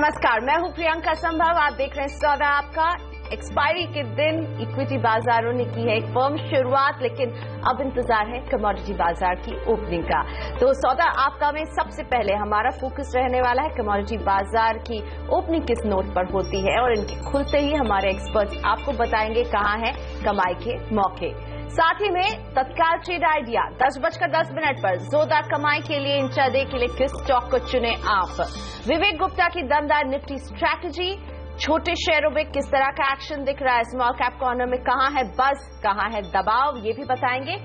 नमस्कार, मैं हूं प्रियंका संभव। आप देख रहे हैं सौदा आपका। एक्सपायरी के दिन इक्विटी बाजारों ने की है एक फर्म शुरुआत, लेकिन अब इंतजार है कमोडिटी बाजार की ओपनिंग का। तो सौदा आपका में सबसे पहले हमारा फोकस रहने वाला है कमोडिटी बाजार की ओपनिंग किस नोट पर होती है, और इनके खुलते ही हमारे एक्सपर्ट्स आपको बताएंगे कहां है कमाई के मौके। साथ ही में तत्काल ट्रेड आइडिया 10:10 पर जोरदार कमाई के लिए इंट्राडे के लिए किस स्टॉक को चुने आप। विवेक गुप्ता की दमदार निफ्टी स्ट्रैटेजी, छोटे शेयरों में किस तरह का एक्शन दिख रहा है, स्मॉल कैप कॉर्नर में कहां है बस, कहां है दबाव, ये भी बताएंगे।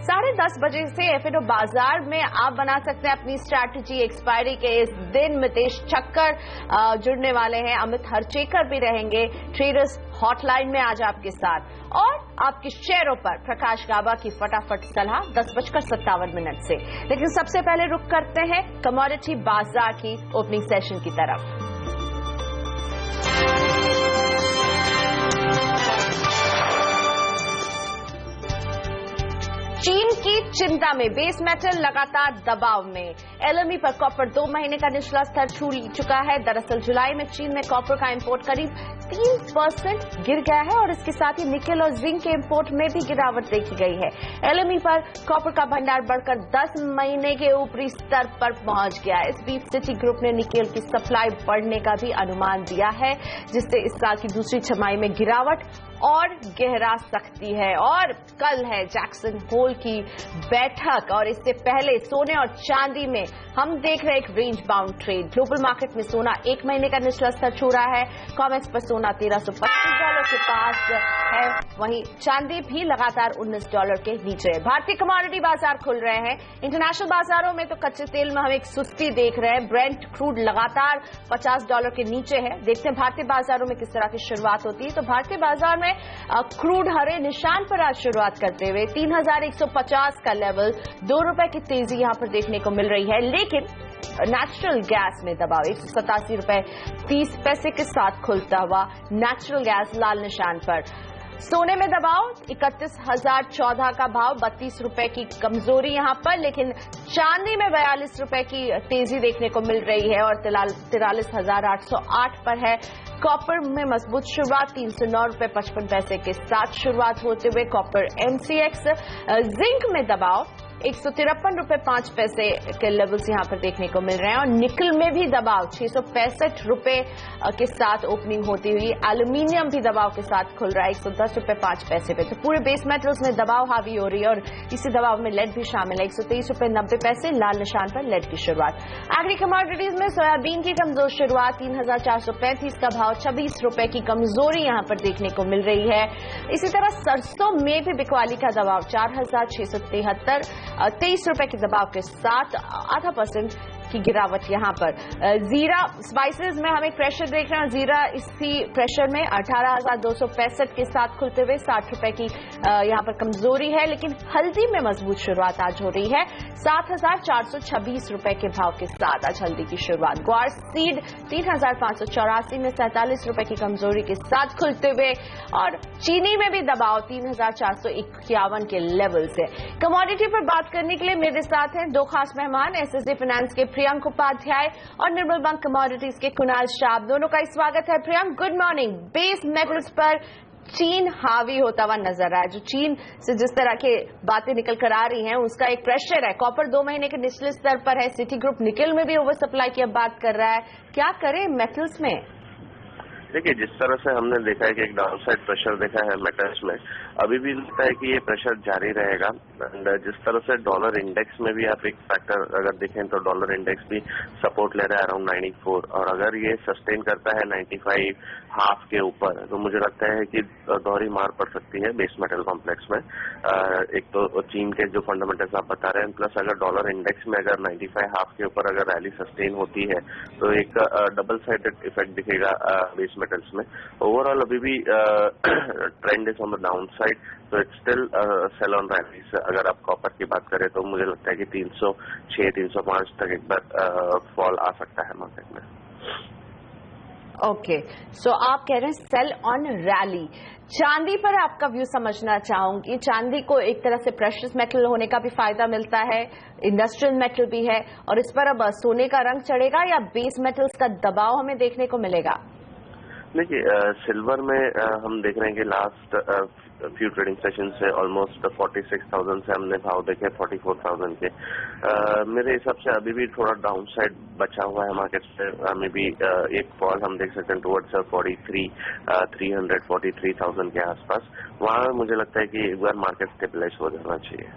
10:30 बजे से एफएनओ बाजार में आप बना सकते हैं अपनी स्ट्रैटेजी। एक्सपायरी के इस दिन मितेश ठक्कर जुड़ने वाले हैं, अमित हरचेकर भी रहेंगे ट्रेडर्स हॉटलाइन में आज आपके साथ, और आपके शेयरों पर प्रकाश गाबा की फटाफट सलाह 10:57 से। लेकिन सबसे पहले रुक करते हैं कमोडिटी बाजार की ओपनिंग सेशन की तरफ। चीन की चिंता में बेस मेटल लगातार दबाव में। एलएमई पर कॉपर 2 महीने का निचला स्तर छू चुका है। दरअसल जुलाई में चीन में कॉपर का इंपोर्ट करीब 3% गिर गया है, और इसके साथ ही निकेल और जिंक के इंपोर्ट में भी गिरावट देखी गई है। एलएमई पर कॉपर का भंडार बढ़कर 10 महीने के ऊपरी स्तर पर पहुंच गया है। इस बीच सिटी ग्रुप ने निकेल की सप्लाई बढ़ने का भी अनुमान दिया है, जिससे इस साल की दूसरी छमाही में गिरावट और गहरा सकती है। और कल है जैक्सन होल की बैठक, और इससे पहले सोने और चांदी में हम देख रहे हैं एक range bound trade. Global market में सोना 1 महीने का निचला स्तर छू रहा है। कॉमेक्स पर सोना $1325 के पास है, वहीं चांदी भी लगातार $19 के नीचे है। भारतीय कमोडिटी बाजार खुल रहे हैं। इंटरनेशनल बाजारों में तो कच्चे तेल में हम एक सुस्ती देख रहे हैं। ब्रेंट क्रूड लगातार $50 के नीचे है। देखते हैं भारतीय बाजारों में किस तरह की शुरुआत होती है। तो भारतीय बाजार में क्रूड हरे निशान पर आज शुरुआत करते हुए 3150 का लेवल, ₹2 की तेजी यहां पर देखने को मिल रही है। लेकिन नेचुरल गैस में दबाव $187.30 के साथ खुलता हुआ नेचुरल गैस लाल निशान पर। सोने में दबाव 31,014 का भाव, ₹32 की कमजोरी यहां पर, लेकिन चांदी में ₹42 की तेजी देखने को मिल रही है और 43,808 पर है। कॉपर में मजबूत शुरुआत $309.55 के साथ शुरुआत होते हुए कॉपर एमसीएक्स। जिंक में दबाव $153.05 के लेवल्स यहां पर देखने को मिल रहे हैं, और निकल में भी दबाव $665 के साथ ओपनिंग होती हुई। एल्यूमिनियम भी दबाव के साथ खुल रहा है $110.05 पे। तो पूरे बेस मेटल्स में दबाव हावी हो रही है, और इसी दबाव में लेड भी शामिल है। $123.90 लाल निशान पर लेड की शुरुआत। एग्री कमोडिटीज में सोयाबीन की कमजोर शुरुआत, 3,435 का भाव, $26 की कमजोरी यहां पर देखने को मिल रही है। इसी तरह सरसों में भी बिकवाली का दबाव 4,673, ₹23 के दबाव के साथ 0.5% की गिरावट यहां पर। जीरा स्पाइसेस में हम एक प्रेशर देख रहे हैं। जीरा इसी प्रेशर में 18,265 के साथ खुलते हुए ₹60 की यहां पर कमजोरी है। लेकिन हल्दी में मजबूत शुरुआत आज हो रही है, ₹7,426 के भाव के साथ आज हल्दी की शुरुआत। ग्वार सीड 3,584 में ₹47 की कमजोरी के साथ खुलते हुए, और चीनी में भी दबाव 3,451 के लेवल से। कमोडिटी पर बात करने के लिए मेरे साथ हैं दो खास मेहमान, एसएसजी फाइनेंस के प्रियंक उपाध्याय और निर्मल बैंक कमोडिटीज के कुणाल शाह। दोनों का स्वागत है। Priyank, good morning. Base metals पर चीन हावी होता हुआ नजर आया, जो चीन से जिस तरह की बातें निकल कर आ रही हैं उसका एक प्रेशर है। कॉपर 2 महीने के निचले स्तर पर है। सिटी ग्रुप निकेल में भी ओवर सप्लाई की अब बात कर रहा है। क्या करें मेटल्स में? देखिए, जिस तरह से हमने देखा है कि एक डाउन साइड प्रेशर देखा है मेटल्स में, अभी भी लगता है कि ये प्रेशर जारी रहेगा। एंड जिस तरह से डॉलर इंडेक्स में भी आप एक फैक्टर अगर देखें तो डॉलर इंडेक्स भी सपोर्ट ले रहा है अराउंड 94, और अगर ये सस्टेन करता है 95.5 के ऊपर, तो मुझे लगता है कि दोहरी मार पड़ सकती है बेस मेटल कॉम्प्लेक्स में। एक तो चीन के जो फंडामेंटल्स आप बता रहे हैं, प्लस अगर डॉलर इंडेक्स में अगर 95.5 के ऊपर अगर रैली सस्टेन होती है, तो एक डबल साइडेड इफेक्ट दिखेगा बेस मेटल्स में। ओवरऑल अभी भी trend is on the down side, तो it's still sell on rallies. अगर आप कॉपर की बात करें तो मुझे लगता है कि 306-305 तक एक बार फॉल आ सकता है मार्केट में। ओके, सो आप कह रहे हैं सेल ऑन रैली। चांदी पर आपका व्यू समझना चाहूंगी। चांदी को एक तरह से प्रेशियस मेटल होने का भी फायदा मिलता है, इंडस्ट्रियल मेटल भी है, और इस पर अब सोने का रंग चढ़ेगा या बेस मेटल्स का दबाव हमें देखने को मिलेगा? देखिए, सिल्वर में हम देख रहे हैं कि लास्ट फ्यू ट्रेडिंग सेशन से ऑलमोस्ट 46,000 से हमने भाव देखे 44,000 के। मेरे हिसाब से अभी भी थोड़ा डाउन साइड बचा हुआ है मार्केट से। मे बी एक फॉल हम देख सकते हैं टुवर्ड्स 43,000 के आसपास। वहाँ मुझे लगता है कि एक बार मार्केट स्टेबलाइज हो जाना चाहिए।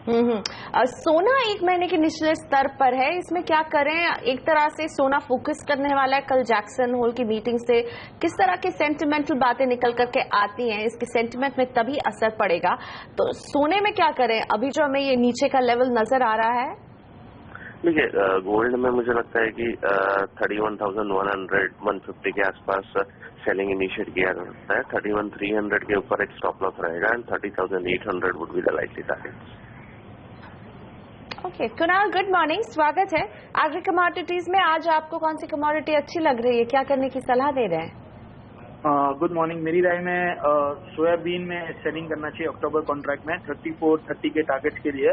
सोना एक महीने के निचले स्तर पर है, इसमें क्या करें? एक तरह से सोना फोकस करने वाला है कल जैक्सन होल की मीटिंग से। किस तरह के सेंटिमेंटल बातें निकल करके आती हैं, इसके सेंटिमेंट में तभी असर पड़ेगा। तो सोने में क्या करें अभी जो हमें ये नीचे का लेवल नजर आ रहा है? देखिए, गोल्ड में मुझे लगता है कि 31,100-150 के आसपास सेलिंग इनिशिएट किया जा सकता है। 31,300 के ऊपर एक स्टॉप लॉस रहेगा and 30,800 would be the likely target. Okay, Kunal good morning, स्वागत है। एग्री कमोडिटीज में आज आपको कौन सी कमोडिटी अच्छी लग रही है, क्या करने की सलाह दे रहे हैं? Good morning. मेरी राय में सोयाबीन में सेलिंग करना चाहिए अक्टूबर कॉन्ट्रैक्ट में 34-30 के टारगेट के लिए,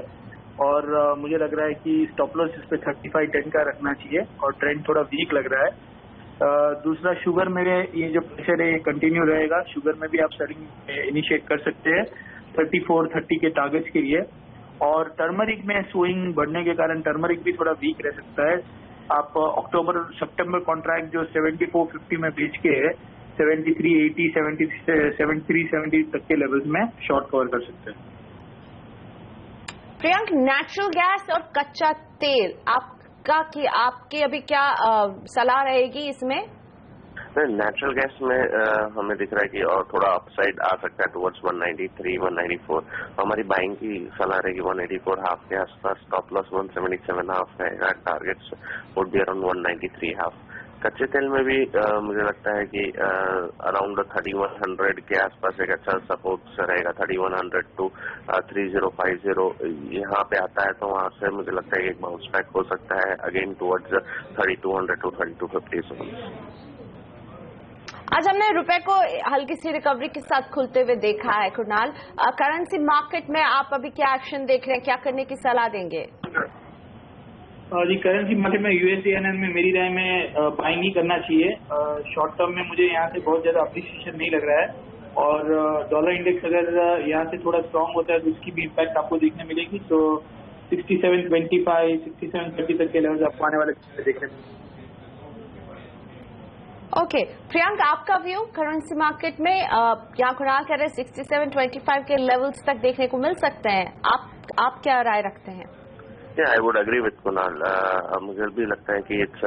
और मुझे लग रहा है कि स्टॉप लॉस इस पे 35-10 का रखना चाहिए, और ट्रेंड थोड़ा वीक लग रहा है। दूसरा, शुगर में ये जो प्रेशर है ये कंटिन्यू रहेगा। शुगर में भी आप सेलिंग इनिशिएट कर सकते हैं 34-30 के टारगेट्स के लिए। और टर्मरिक में स्विंग बढ़ने के कारण टर्मरिक भी थोड़ा वीक रह सकता है। आप अक्टूबर सितंबर कॉन्ट्रैक्ट जो 74.50 में बेच के 73.80, 73.70 तक के लेवल्स में शॉर्ट कवर कर सकते हैं। प्रियंक, नेचुरल गैस और कच्चा तेल आपकी अभी क्या सलाह रहेगी इसमें? नेचुरल गैस में हमें दिख रहा है कि और थोड़ा अपसाइड आ सकता है टुवर्ड्स 193-194। हमारी बाइंग की सलाह रहेगी 184.5 के आसपास। स्टॉप लॉस 177.5 रहेगा। Targets would be around 193.5। कच्चे तेल में भी मुझे लगता है कि अराउंड 3100 के आसपास एक अच्छा सपोर्ट रहेगा। 3100 to 3050 यहाँ पे आता है, तो वहाँ से मुझे लगता है कि एक बाउंस बैक हो सकता है अगेन टुवर्ड्स 3200 to 3250। आज हमने रुपए को हल्की सी रिकवरी के साथ खुलते हुए देखा है। कुणाल, करेंसी मार्केट में आप अभी क्या एक्शन देख रहे हैं, क्या करने की सलाह देंगे? जी, करेंसी मार्केट में USD/INR में मेरी राय में बाइंग ही करना चाहिए। शॉर्ट टर्म में मुझे यहाँ से बहुत ज्यादा अप्रिसिएशन नहीं लग रहा है, और डॉलर इंडेक्स अगर यहाँ से थोड़ा स्ट्रांग होता है तो उसकी भी इम्पैक्ट आपको देखने मिलेगी। तो 67.25, 67.30 तक के लेवल आपको आने वाले देखने मिलेंगे। ओके, प्रियंक आपका व्यू करेंसी मार्केट में? यहाँ कुणाल कह रहे हैं 67.25 के लेवल्स तक देखने को मिल सकते हैं। आप क्या राय रखते हैं? I would agree with Kunal. मुझे भी लगता है कि इट्स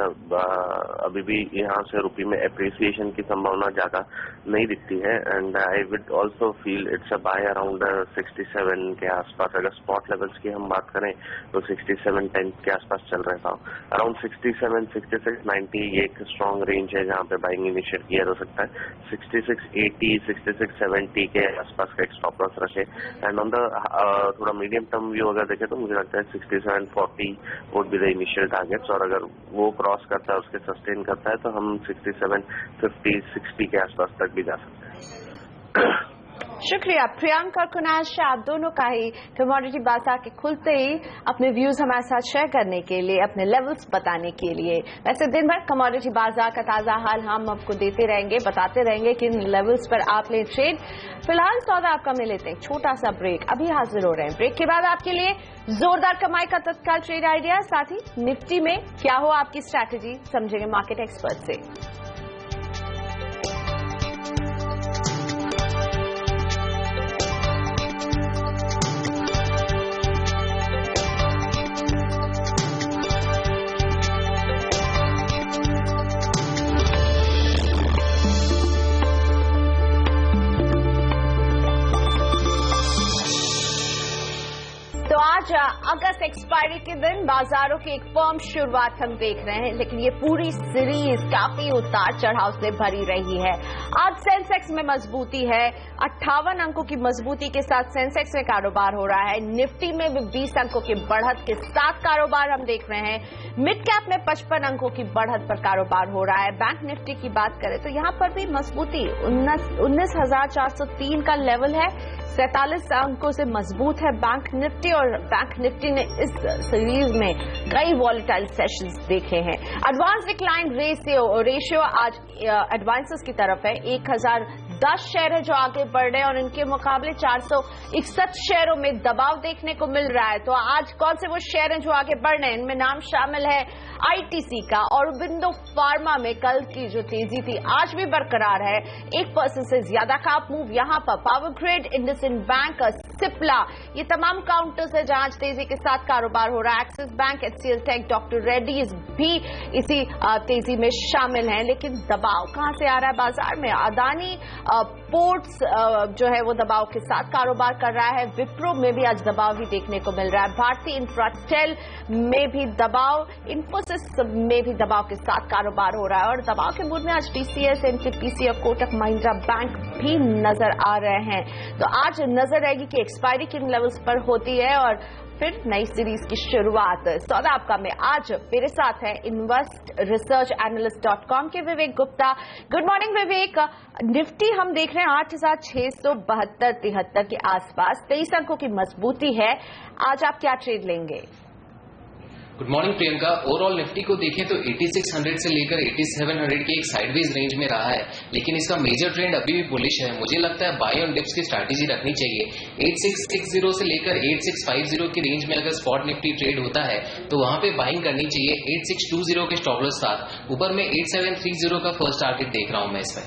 अभी भी यहाँ से रुपये में एप्रिसिएशन की संभावना ज्यादा नहीं दिखती है, and I would also feel it's a by around 67 के आसपास। अगर स्पॉट लेवल्स की हम बात करें तो 67.10 के आसपास चल रहे था। अराउंड 67, 66, 90 ये एक स्ट्रॉन्ग रेंज है जहाँ पे बाइंग इनिशिएट किया जा सकता है। 66.80, 66.70 के आसपास का एक स्टॉप लॉस रखे, एंड ऑन द थोड़ा मीडियम टर्म व्यू अगर देखें तो मुझे लगता है 67.40 would be the initial targets, और अगर वो क्रॉस करता है, उसके सस्टेन करता है, तो हम 67.50, 60 के आसपास तक भी जा सकते हैं। शुक्रिया प्रियंक और कुणाल शाह, आप दोनों का ही कमोडिटी बाजार के खुलते ही अपने व्यूज हमारे साथ शेयर करने के लिए, अपने लेवल्स बताने के लिए। वैसे दिन भर कमोडिटी बाजार का ताजा हाल हम आपको देते रहेंगे, बताते रहेंगे कि इन लेवल्स पर आप लें ट्रेड। फिलहाल सौदा आपका में लेते हैं छोटा सा ब्रेक, अभी हाजिर हो रहे हैं। ब्रेक के बाद आपके लिए जोरदार कमाई का तत्काल ट्रेड आइडिया, साथ ही निफ्टी में क्या हो आपकी स्ट्रैटेजी, समझेंगे मार्केट एक्सपर्ट से। तो आज आज अगस्त एक्सपायरी के दिन बाजारों की एक फर्म शुरुआत हम देख रहे हैं, लेकिन ये पूरी सीरीज काफी उतार चढ़ाव से भरी रही है। आज सेंसेक्स में मजबूती है, 58 अंकों की मजबूती के साथ सेंसेक्स में कारोबार हो रहा है। निफ्टी में भी 20 अंकों की बढ़त के साथ कारोबार हम देख रहे हैं। मिड कैप में 55 अंकों की बढ़त पर कारोबार हो रहा है। बैंक निफ्टी की बात करें तो यहां पर भी मजबूती 19,403 का लेवल है। 47 अंकों से मजबूत है बैंक निफ्टी, और बैंक निफ्टी ने इस सीरीज में कई वॉलेटाइल सेशंस देखे हैं। एडवांस डिक्लाइन रेशियो आज एडवांसेस की तरफ है। 1010 शेयर है जो आगे बढ़ रहे हैं और इनके मुकाबले 461 शेयरों में दबाव देखने को मिल रहा है। तो आज कौन से वो शेयर हैं जो आगे बढ़ रहे हैं? इनमें नाम शामिल है आईटीसी का, औरोबिंदो फार्मा में कल की जो तेजी थी आज भी बरकरार है। 1% से ज्यादा का अप मूव यहां पर। Power grid, IndusInd bank, Cipla, ये तमाम काउंटर्स है जहां आज तेजी के साथ कारोबार हो रहा है। Axis bank, HCL tech, doctor Reddy's भी इसी तेजी में शामिल हैं। लेकिन दबाव कहां से आ रहा है बाजार में? अदानी पोर्ट्स जो है वो दबाव के साथ कारोबार कर रहा है। विप्रो में भी आज दबाव ही देखने को मिल रहा है। भारतीय इंफ्राटेल में भी दबाव, इन्फोसिस में भी दबाव के साथ कारोबार हो रहा है। और दबाव के मूड में आज टीसीएस, एनटीपीसी और कोटक महिंद्रा बैंक भी नजर आ रहे हैं। तो आज नजर आएगी कि एक्सपायरी किन लेवल्स पर होती है और फिर नई सीरीज की शुरुआत। सौदा आपका में आज मेरे साथ है इन्वेस्ट रिसर्च एनालिस्ट.com के विवेक गुप्ता। गुड मॉर्निंग विवेक। निफ्टी हम देख रहे हैं 8,672-73 के आसपास, 23 अंकों की मजबूती है। आज आप क्या ट्रेड लेंगे? Good morning Priyanka. Overall Nifty को देखें तो 8600 से लेकर 8700 के एक साइडवेज रेंज में रहा है, लेकिन इसका मेजर ट्रेंड अभी भी बुलिश है। मुझे लगता है बाय ऑन डिप्स की स्ट्रैटेजी रखनी चाहिए। 8660 से लेकर 8650 की रेंज में अगर स्पॉट निफ्टी ट्रेड होता है तो वहां पे बाइंग करनी चाहिए 8620 के स्टॉप लॉस साथ। ऊपर में 8730 का फर्स्ट टारगेट देख रहा हूं मैं इसमें।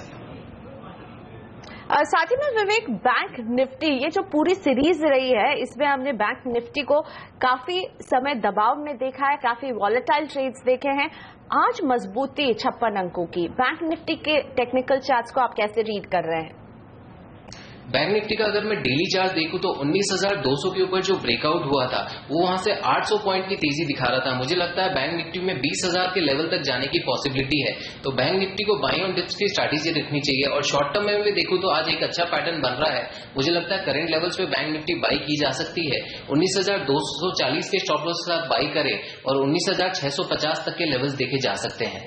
साथ ही में विवेक, बैंक निफ्टी ये जो पूरी सीरीज रही है इसमें हमने बैंक निफ्टी को काफी समय दबाव में देखा है, काफी वॉलेटाइल ट्रेड्स देखे हैं। आज मजबूती 56 अंकों की। बैंक निफ्टी के टेक्निकल चार्ट्स को आप कैसे रीड कर रहे हैं? बैंक निफ्टी का अगर मैं डेली चार्ट देखूं तो 19,200 के ऊपर जो ब्रेकआउट हुआ था वो वहां से 800 पॉइंट की तेजी दिखा रहा था। मुझे लगता है बैंक निफ्टी में 20,000 के लेवल तक जाने की पॉसिबिलिटी है, तो बैंक निफ्टी को बाय ऑन डिप्स की स्ट्रैटेजी रखनी चाहिए। और शॉर्ट टर्म में भी देखूं तो आज एक अच्छा पैटर्न बन रहा है। मुझे लगता है करंट लेवल्स पे बैंक निफ्टी बाई की जा सकती है। 19,240 के स्टॉप लॉस के साथ बाई करें और 19,650 तक के लेवल्स देखे जा सकते हैं।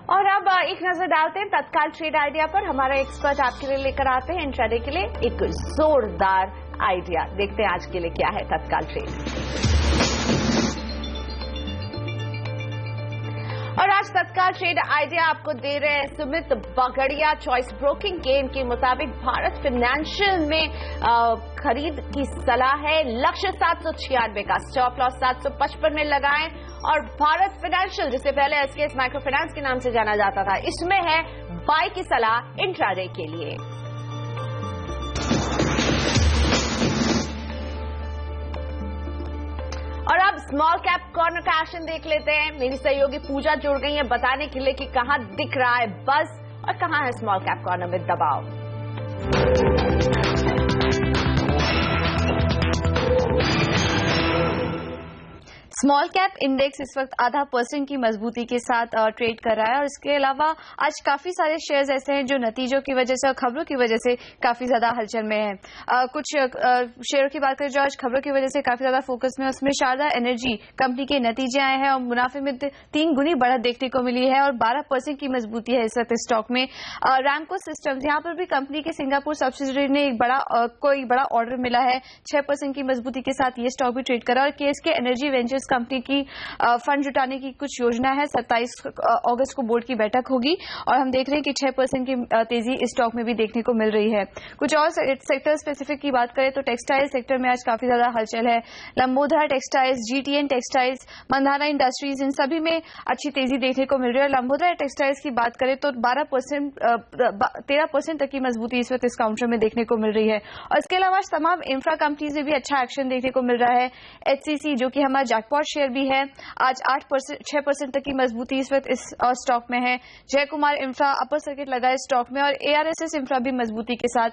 और अब एक नजर डालते हैं तत्काल ट्रेड आइडिया पर। हमारा एक्सपर्ट आपके लिए लेकर आते हैं इंट्राडे के लिए एक जोरदार आइडिया। देखते हैं आज के लिए क्या है तत्काल ट्रेड। और आज तत्काल ट्रेड आइडिया आपको दे रहे हैं सुमित बगड़िया चॉइस ब्रोकिंग के। इनके मुताबिक भारत फाइनेंशियल में खरीद की सलाह है। लक्ष्य 796 का, स्टॉप लॉस 755 में लगाएं। और भारत फाइनेंशियल, जिसे पहले एसकेएस माइक्रो फाइनेंस के नाम से जाना जाता था, इसमें है बाय की सलाह इंट्राडे के लिए। और अब स्मॉल कैप कॉर्नर का एक्शन देख लेते हैं। मेरी सहयोगी पूजा जुड़ गई है बताने के लिए कि कहां दिख रहा है बस और कहां है स्मॉल कैप कॉर्नर में दबाव। स्मॉल कैप इंडेक्स इस वक्त 0.5% की मजबूती के साथ ट्रेड कर रहा है। और इसके अलावा आज काफी सारे शेयर्स ऐसे हैं जो नतीजों की वजह से और खबरों की वजह से काफी ज्यादा हलचल में हैं। कुछ शेयरों की बात करें जो आज खबरों की वजह से काफी ज्यादा फोकस में, उसमें शारदा एनर्जी कंपनी के नतीजे आए हैं और मुनाफे में 3 गुनी बढ़त देखने को मिली है और 12% की मजबूती है इस वक्त स्टॉक में। रैमको सिस्टम्स, यहाँ पर भी कंपनी के सिंगापुर सब्सिडरी ने एक बड़ा ऑर्डर मिला है। 6% की मजबूती के साथ ये स्टॉक भी ट्रेड करा। और केएसके एनर्जी वेंचर्स कंपनी की फंड जुटाने की कुछ योजना है। 27 अगस्त को बोर्ड की बैठक होगी और हम देख रहे हैं कि 6% की तेजी इस स्टॉक में भी देखने को मिल रही है। कुछ और सेक्टर स्पेसिफिक की बात करें तो टेक्सटाइल सेक्टर में आज काफी ज्यादा हलचल है। Lambodara textiles, GTN textiles, Mandhana industries, इन सभी में अच्छी तेजी देखने को मिल रही है। लंबोदरा टेक्सटाइल्स की बात करें तो 13% तक की मजबूती इस वक्त इस काउंटर में देखने को मिल रही है। और इसके अलावा तमाम इंफ्रा कंपनीज में भी अच्छा एक्शन देखने को मिल रहा है। एचसीसी जो कि हमारा जैकपॉट और शेयर भी है, आज 6% तक की मजबूती इस वक्त इस स्टॉक में है। जय कुमार इंफ्रा अपर सर्किट लगा है स्टॉक में और ARSS इंफ्रा भी मजबूती के साथ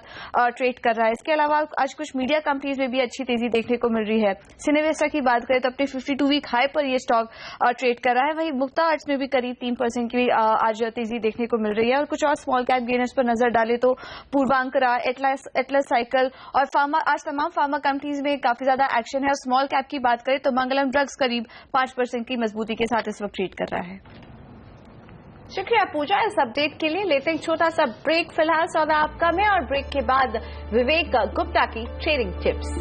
ट्रेड कर रहा है। इसके अलावा आज कुछ मीडिया कंपनीज में भी अच्छी तेजी देखने को मिल रही है। सिनेवेस्टा की बात करें तो अपने 52 वीक हाई पर यह स्टॉक ट्रेड कर रहा है। वहीं मुक्ता आर्ट्स में भी करीब 3% की आज तेजी देखने को मिल रही है। और कुछ और स्मॉल कैप गेनर्स पर नजर डाले तो पूर्वांकरा, एटलस साइकिल और फार्मा, आज तमाम फार्मा कंपनीज में काफी ज्यादा एक्शन है। और स्मॉल कैप की बात करें तो मंगलम ड्रग्स करीब 5% की मजबूती के साथ इस वक्त ट्रेड कर रहा है। शुक्रिया पूजा इस अपडेट के लिए। लेते हैं छोटा सा ब्रेक, फिलहाल सौदा आपका में, और ब्रेक के बाद विवेक गुप्ता की ट्रेडिंग टिप्स।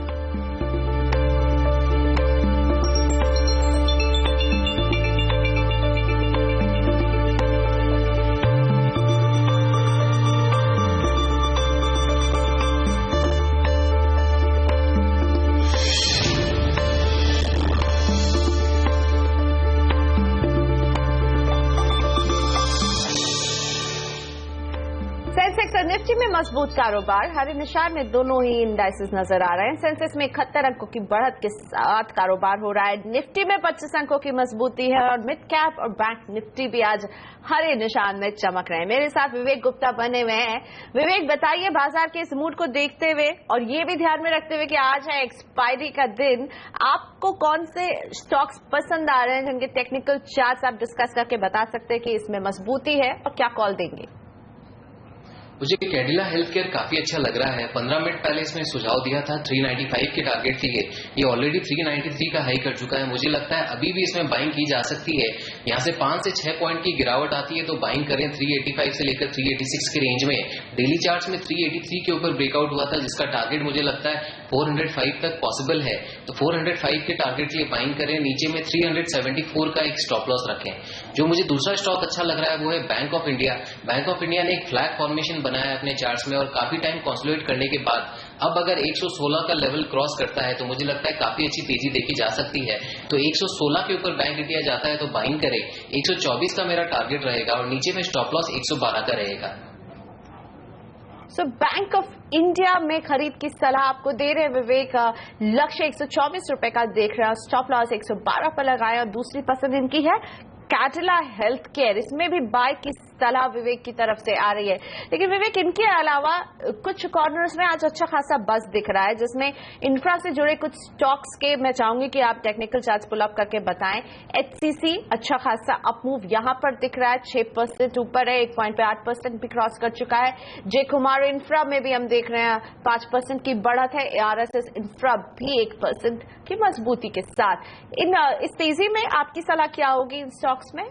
सेंसेक्स और निफ्टी में मजबूत कारोबार, हरे निशान में दोनों ही इंडाइसेस नजर आ रहे हैं। सेंसेक्स में 71 अंकों की बढ़त के साथ कारोबार हो रहा है। निफ्टी में 25 अंकों की मजबूती है और मिड कैप और बैंक निफ्टी भी आज हरे निशान में चमक रहे हैं। मेरे साथ विवेक गुप्ता बने हुए हैं। विवेक बताइए, बाजार के इस मूड को देखते हुए और ये भी ध्यान में रखते हुए कि आज है एक्सपायरी का दिन, आपको कौन से स्टॉक्स पसंद आ रहे हैं जिनके टेक्निकल चार्ट्स आप डिस्कस करके बता सकते हैं कि इसमें मजबूती है, और क्या कॉल देंगे? मुझे कैडिला हेल्थ केयर काफी अच्छा लग रहा है। 15 मिनट पहले इसमें सुझाव दिया था 395 के टारगेट के लिए, ये ऑलरेडी 393 का हाई कर चुका है। मुझे लगता है अभी भी इसमें बाइंग की जा सकती है। यहाँ से 5 से 6 पॉइंट की गिरावट आती है तो बाइंग करें 385 से लेकर 386 के रेंज में। डेली चार्ट्स में 383 के ऊपर ब्रेकआउट हुआ था जिसका टारगेट मुझे लगता है 405 तक पॉसिबल है, तो 405 के टारगेट के लिए बाइंग करें। नीचे में 374 का एक स्टॉप लॉस रखें। जो मुझे दूसरा स्टॉक अच्छा लग रहा है वो है bank of India. Bank of India ने एक फ्लैग फॉर्मेशन बनाया अपने चार्ट्स में और काफी टाइम कंसोलिडेट करने के बाद अब अगर 116 का लेवल क्रॉस करता है तो मुझे लगता है काफी अच्छी तेजी देखी जा सकती है। तो 116 के ऊपर बैंक इंडिया जाता है तो बाइंग करें। 124 का मेरा टारगेट रहेगा और नीचे में स्टॉप लॉस 112 का रहेगा। सो बैंक ऑफ इंडिया में खरीद की सलाह आपको दे रहे हैं विवेक। लक्ष्य 124 रुपए का देख रहे हैं, स्टॉप लॉस 112 पर लगाया। और दूसरी पसंद इनकी है कैडिला हेल्थ केयर, इसमें भी बाय की सलाह विवेक की तरफ से आ रही है। लेकिन विवेक, इनके अलावा कुछ कॉर्नर्स में आज अच्छा खासा बस दिख रहा है जिसमें इंफ्रा से जुड़े कुछ स्टॉक्स के मैं चाहूंगी कि आप टेक्निकल चार्ट्स पुल अप करके बताएं। HCC अच्छा खासा अप मूव यहां पर दिख रहा है, 6% ऊपर है, 1 पॉइंट पे 8% भी क्रॉस कर चुका है। जय कुमार इंफ्रा में भी हम देख रहे हैं 5% की बढ़त है। ARSS इंफ्रा भी 1% की मजबूती के साथ। इस तेजी में आपकी सलाह क्या होगी इन स्टॉक्स में?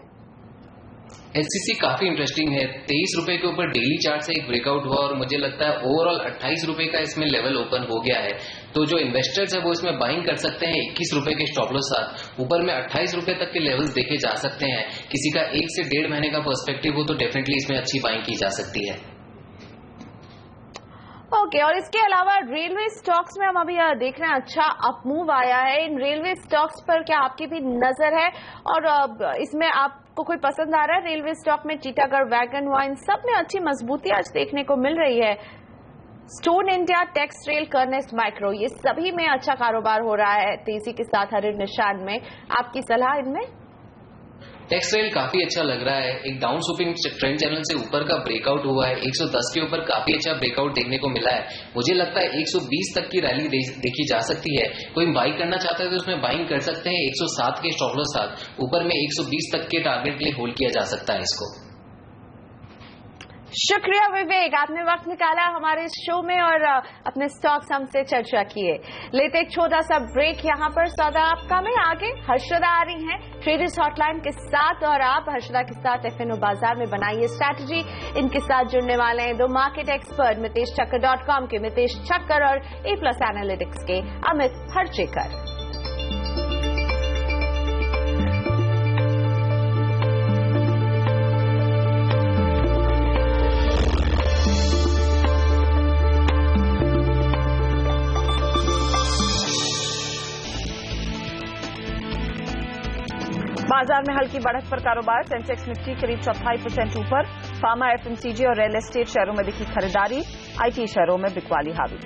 HCC काफी इंटरेस्टिंग है। 23 रुपए के ऊपर डेली चार्ट से एक ब्रेकआउट हुआ और मुझे लगता है ओवरऑल 28 रुपए का इसमें लेवल ओपन हो गया है। तो जो इन्वेस्टर्स है वो इसमें बाइंग कर सकते हैं 21 रुपए के स्टॉप लॉस साथ। ऊपर में 28 रुपए तक के लेवल्स देखे जा सकते हैं। किसी का 1 से 1.5 महीने का पर्सपेक्टिव हो तो डेफिनेटली इसमें अच्छी बाइंग की जा सकती है। ओके, और इसके अलावा रेलवे स्टॉक्स में हम अभी देख रहे हैं अच्छा अप मूव आया है। इन रेलवे स्टॉक्स पर क्या आपकी भी नजर है और इसमें आपको कोई पसंद आ रहा है? रेलवे स्टॉक में टीटागढ़, वैगन वाइन सब में अच्छी मजबूती आज देखने को मिल रही है। Stone India, Texrail, Kernex micro, ये सभी में अच्छा कारोबार हो रहा है तेजी के साथ हरे निशान में। आपकी सलाह इनमें? टेक्स रेल काफी अच्छा लग रहा है। एक डाउन स्वीपिंग ट्रेंड चैनल से ऊपर का ब्रेकआउट हुआ है। 110 के ऊपर काफी अच्छा ब्रेकआउट देखने को मिला है। मुझे लगता है 120 तक की रैली देखी जा सकती है। कोई बाई करना चाहता है तो उसमें बाइंग कर सकते हैं 107 के स्टॉप लॉस साथ। ऊपर में 120 तक के टारगेट के लिए होल्ड किया जा सकता है इसको। शुक्रिया विवेक, आपने वक्त निकाला हमारे शो में और अपने स्टॉक्स हमसे चर्चा किए। लेते एक छोटा सा ब्रेक यहाँ पर सौदा आपका में। आगे हर्षदा आ रही हैं ट्रेडर्स हॉटलाइन के साथ और आप हर्षदा के साथ FNO बाजार में बनाइए स्ट्रैटेजी। इनके साथ जुड़ने वाले हैं 2 मार्केट एक्सपर्ट MiteshChakkar.com के मितेश चक्कर और A+ एनालिटिक्स के अमित हरचेकर। बाजार में हल्की बढ़त पर कारोबार। सेंसेक्स निफ्टी करीब 4.5% ऊपर। फार्मा, FMCG और रियल एस्टेट शेयरों में दिखी खरीदारी। IT शेयरों में बिकवाली हावी।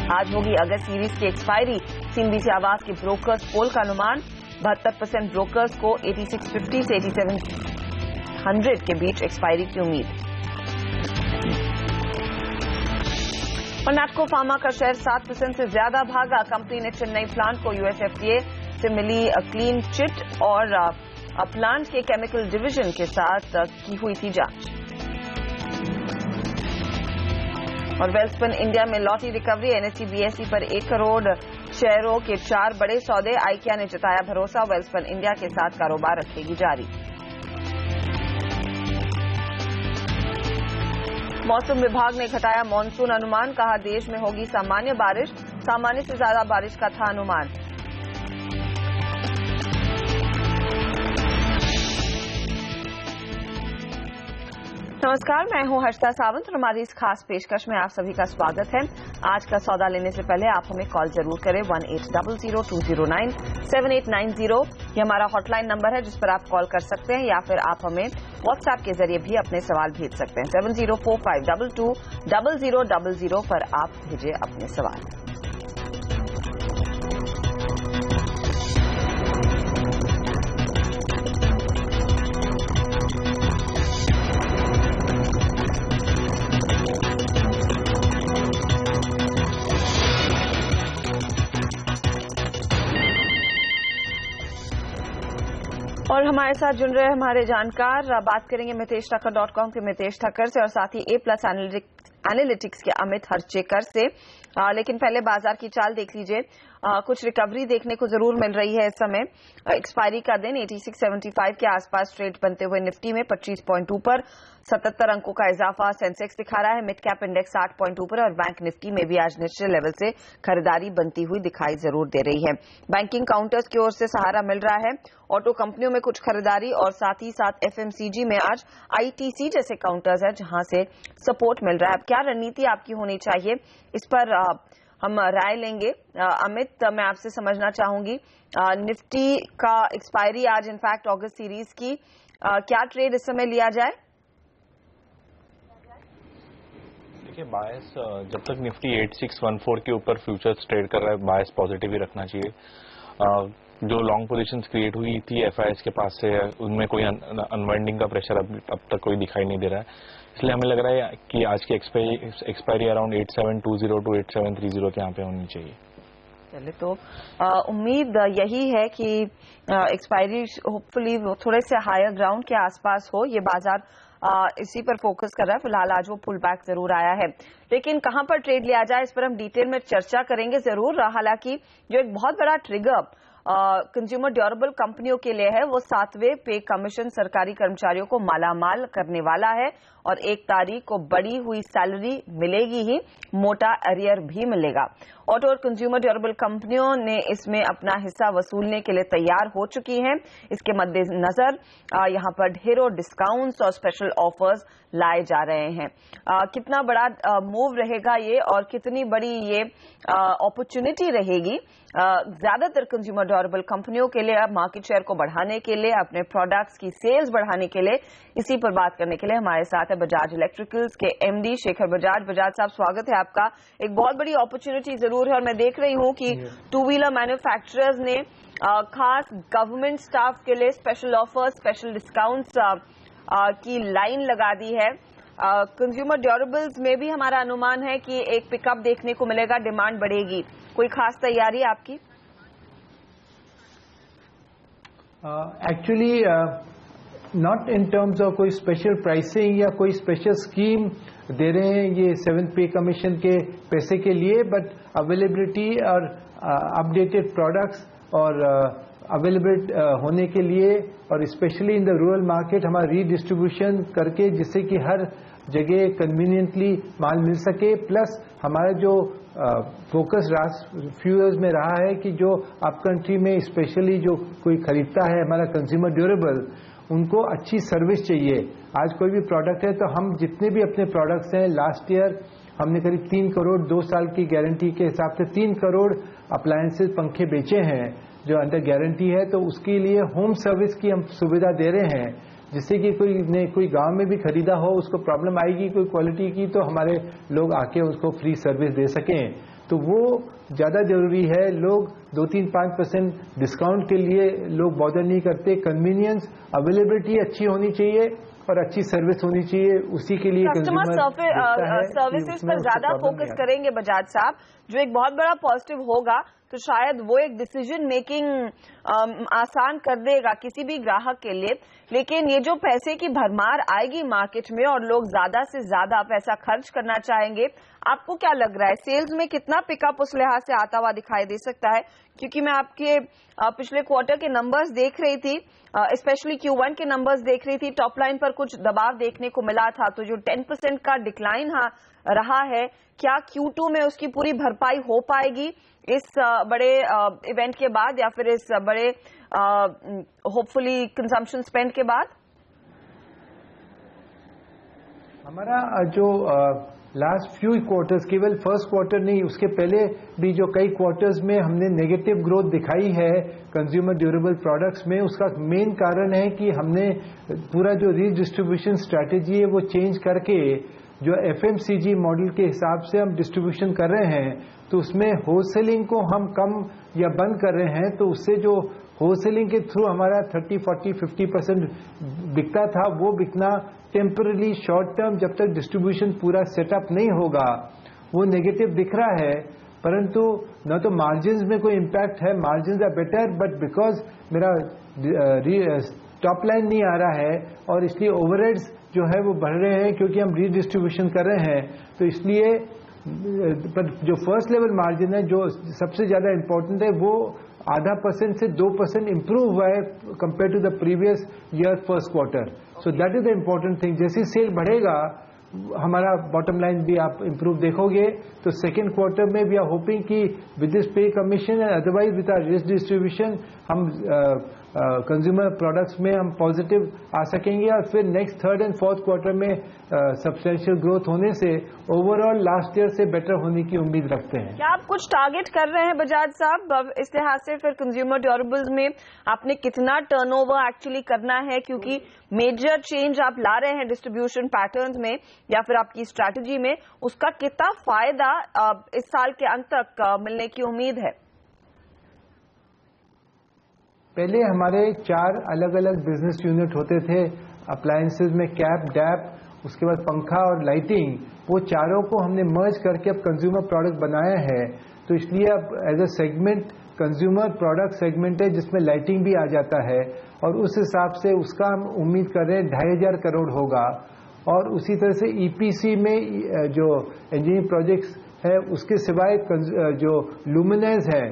आज होगी अगस्त सीरीज की एक्सपायरी। सीएनबीसी आवास के ब्रोकर्स पोल का अनुमान 72% ब्रोकर्स को 8650 से 8700 के बीच एक्सपायरी की उम्मीद। और नैटको फार्मा का शेयर 7% से ज्यादा भागा। कंपनी ने चेन्नई प्लांट को यूएस एफडीए से मिली क्लीन चिट और प्लांट के केमिकल डिवीजन के साथ की हुई थी जांच। और वेल्सपन इंडिया में लॉटरी रिकवरी। एनएसई बीएसई पर 1 करोड़ शेयरों के 4 बड़े सौदे। आइकिया ने जताया भरोसा, वेल्सपन इंडिया के साथ कारोबार रखेगी जारी। मौसम विभाग ने घटाया मॉनसून अनुमान, कहा देश में होगी सामान्य बारिश, सामान्य से ज्यादा बारिश का था अनुमान। नमस्कार, मैं हूं हर्षिता सावंत और हमारी इस खास पेशकश में आप सभी का स्वागत है। आज का सौदा लेने से पहले आप हमें कॉल जरूर करें 1800-209-7890। ये हमारा हॉटलाइन नंबर है जिस पर आप कॉल कर सकते हैं, या फिर आप हमें व्हाट्सएप के जरिए भी अपने सवाल भेज सकते हैं। 7045220000 पर आप भेजिए अपने सवाल। और हमारे साथ जुड़ रहे हमारे जानकार, बात करेंगे MitheshThakkar.com के मितेश ठक्कर से और साथ ही A+ एनालिटिक्स के अमित हरचेकर से। लेकिन पहले बाजार की चाल देख लीजिए। कुछ रिकवरी देखने को जरूर मिल रही है इस समय। एक्सपायरी का दिन 8675 के आसपास ट्रेड बनते हुए निफ्टी में 25 पॉइंट ऊपर 77 अंकों का इजाफा सेंसेक्स दिखा रहा है। मिड कैप इंडेक्स 8 पॉइंट ऊपर और बैंक निफ्टी में भी आज निश्चित लेवल से खरीदारी बनती हुई दिखाई जरूर दे रही है। बैंकिंग काउंटर्स की ओर से सहारा मिल रहा है। ऑटो कंपनियों में कुछ खरीदारी और साथ ही साथ एफएमसीजी में आज आईटीसी जैसे काउंटर्स है जहां से सपोर्ट मिल रहा है। अब क्या रणनीति आपकी होनी चाहिए, इस पर हम राय लेंगे। अमित, मैं आपसे समझना चाहूंगी, निफ्टी का एक्सपायरी आज इनफैक्ट अगस्त सीरीज की, क्या ट्रेड इस समय लिया जाए? देखिए, बायस जब तक निफ्टी 8614 के ऊपर फ्यूचर्स ट्रेड कर रहा है, बायस पॉजिटिव ही रखना चाहिए। जो लॉन्ग पोजीशंस क्रिएट हुई थी एफआईएस के पास से, उनमें कोई अनवाइंडिंग का प्रेशर अब तक कोई दिखाई नहीं दे रहा है। इसलिए हमें लग रहा है कि आज की एक्सपायरी अराउंड 8720 टू 8730 के यहाँ पे होनी चाहिए। चलिए, तो उम्मीद यही है कि एक्सपायरी होपफुली थोड़े से हायर ग्राउंड के आसपास हो। ये बाजार इसी पर फोकस कर रहा है। फिलहाल आज वो पुल बैक जरूर आया है, लेकिन कहां पर ट्रेड लिया जाए इस पर हम डिटेल में चर्चा करेंगे जरूर। हालांकि जो एक बहुत बड़ा ट्रिगर कंज्यूमर ड्यूरेबल कंपनियों के लिए है वो 7वें पे कमीशन सरकारी कर्मचारियों को मालामाल करने वाला है और 1 तारीख को बढ़ी हुई सैलरी मिलेगी ही, मोटा अरियर भी मिलेगा। ऑटो और कंज्यूमर ड्यूरेबल कंपनियों ने इसमें अपना हिस्सा वसूलने के लिए तैयार हो चुकी हैं। इसके मद्देनजर यहां पर ढेरों डिस्काउंट्स और स्पेशल ऑफर्स लाए जा रहे हैं। कितना बड़ा मूव रहेगा ये और कितनी बड़ी ये अपॉर्चुनिटी रहेगी ज्यादातर कंज्यूमर ड्यूरेबल कंपनियों के लिए, मार्केट शेयर को बढ़ाने के लिए, अपने प्रोडक्ट्स की सेल्स बढ़ाने के लिए, इसी पर बात करने के लिए हमारे साथ है बजाज इलेक्ट्रिकल्स के एमडी शेखर बजाज। बजाज साहब, स्वागत है आपका। एक बहुत बड़ी अपॉर्चुनिटी जरूर है और मैं देख रही हूं कि 2 व्हीलर मैन्युफैक्चरर्स ने खास गवर्नमेंट स्टाफ के लिए स्पेशल ऑफर, स्पेशल डिस्काउंट्स की लाइन लगा दी है। कंज्यूमर ड्यूरेबल्स में भी हमारा अनुमान है कि एक पिकअप देखने को मिलेगा, डिमांड बढ़ेगी। कोई खास तैयारी आपकी? Actually not in terms of कोई स्पेशल प्राइसिंग या कोई स्पेशल स्कीम दे रहे हैं ये 7th पे कमीशन के पैसे के लिए, बट अवेलेबिलिटी और अपडेटेड प्रोडक्ट्स और अवेलेबल होने के लिए और specially in the rural market हमारा रीडिस्ट्रीब्यूशन करके जिससे कि हर जगह कन्वीनियंटली माल मिल सके। प्लस हमारा जो फोकस फ्यू ईयर्स में रहा है कि जो अप कंट्री में स्पेशली जो कोई खरीदता है हमारा कंज्यूमर ड्यूरेबल, उनको अच्छी सर्विस चाहिए। आज कोई भी प्रोडक्ट है तो हम जितने भी अपने प्रोडक्ट्स हैं, लास्ट ईयर हमने करीब 3 करोड़ 2 साल की गारंटी के हिसाब से 3 करोड़ अप्लायंसेस पंखे बेचे हैं जो अंडर गारंटी है। तो उसके लिए होम सर्विस की हम सुविधा दे रहे हैं, जिससे कि कोई गांव में भी खरीदा हो, उसको प्रॉब्लम आएगी कोई क्वालिटी की, तो हमारे लोग आके उसको फ्री सर्विस दे सकें। तो वो ज़्यादा जरूरी है। लोग 2-3-5% डिस्काउंट के लिए लोग बॉदर नहीं करते। कन्वीनियंस, अवेलेबिलिटी अच्छी होनी चाहिए और अच्छी सर्विस होनी चाहिए, उसी के लिए कस्टमर सर्विसेज पर ज्यादा फोकस करेंगे बजाज साहब, जो एक बहुत बड़ा पॉजिटिव होगा। तो शायद वो एक डिसीजन मेकिंग आसान कर देगा किसी भी ग्राहक के लिए। लेकिन ये जो पैसे की भरमार आएगी मार्केट में और लोग ज्यादा से ज्यादा पैसा खर्च करना चाहेंगे, आपको क्या लग रहा है सेल्स में कितना पिकअप उस लिहाज से आता हुआ दिखाई दे सकता है? क्योंकि मैं आपके पिछले क्वार्टर के नंबर्स देख रही थी, स्पेशली Q1 के नंबर्स देख रही थी, टॉप लाइन पर कुछ दबाव देखने को मिला था। तो जो 10% का डिक्लाइन रहा है, क्या Q2 में उसकी पूरी भरपाई हो पाएगी इस बड़े इवेंट के बाद, या फिर इस बड़े होपफुली कंजम्पशन स्पेंड के बाद? हमारा जो लास्ट फ्यू क्वार्टर्स, केवल फर्स्ट क्वार्टर नहीं, उसके पहले भी जो कई क्वार्टर्स में हमने नेगेटिव ग्रोथ दिखाई है कंज्यूमर ड्यूरेबल प्रोडक्ट्स में, उसका मेन कारण है कि हमने पूरा जो रीडिस्ट्रीब्यूशन स्ट्रैटेजी है वो चेंज करके जो FMCG मॉडल के हिसाब से हम डिस्ट्रीब्यूशन कर रहे हैं, तो उसमें होलसेलिंग को हम कम या बंद कर रहे हैं। तो उससे जो होलसेलिंग के थ्रू हमारा 30, 40, 50% बिकता था, वो बिकना टेम्पररी शॉर्ट टर्म, जब तक डिस्ट्रीब्यूशन पूरा सेटअप नहीं होगा, वो नेगेटिव दिख रहा है। परंतु न तो मार्जिन्स में कोई इम्पैक्ट है, margins are better, but because मेरा टॉप लाइन नहीं आ रहा है और इसलिए ओवरहेड्स जो है वो बढ़ रहे हैं क्योंकि हम रीडिस्ट्रीब्यूशन कर रहे हैं। तो इसलिए पर जो फर्स्ट लेवल मार्जिन है, जो सबसे ज्यादा इंपॉर्टेंट है, वो 0.5% से 2% इंप्रूव हुआ है compare to the previous year first quarter. So that is the important thing. जैसे सेल बढ़ेगा हमारा बॉटम लाइन भी आप इंप्रूव देखोगे। तो सेकेंड क्वार्टर में वी आर होपिंग कि with this pay commission and otherwise with our distribution हम कंज्यूमर प्रोडक्ट्स में हम पॉजिटिव आ सकेंगे और फिर next third and fourth quarter में सब्सटेंशियल ग्रोथ होने से ओवरऑल लास्ट ईयर से बेटर होने की उम्मीद रखते हैं। क्या आप कुछ टारगेट कर रहे हैं बजाज साहब इस लिहाज से? फिर कंज्यूमर ड्यूरेबल्स में आपने कितना टर्नओवर एक्चुअली करना है, क्योंकि मेजर चेंज आप ला रहे हैं डिस्ट्रीब्यूशन पैटर्न्स में या फिर आपकी स्ट्रैटेजी में, उसका कितना फायदा इस साल के अंत तक मिलने की उम्मीद है? पहले हमारे 4 अलग अलग बिजनेस यूनिट होते थे अप्लायंसेज में, कैप, डैप, उसके बाद पंखा और लाइटिंग। वो चारों को हमने मर्ज करके अब कंज्यूमर प्रोडक्ट बनाया है। तो इसलिए अब as a segment consumer product segment है जिसमें लाइटिंग भी आ जाता है और उस हिसाब से उसका हम उम्मीद कर रहे हैं 2,500 करोड़ होगा। और उसी तरह से EPC में जो इंजीनियरिंग प्रोजेक्ट्स है, उसके सिवाय जो लुमिनेस है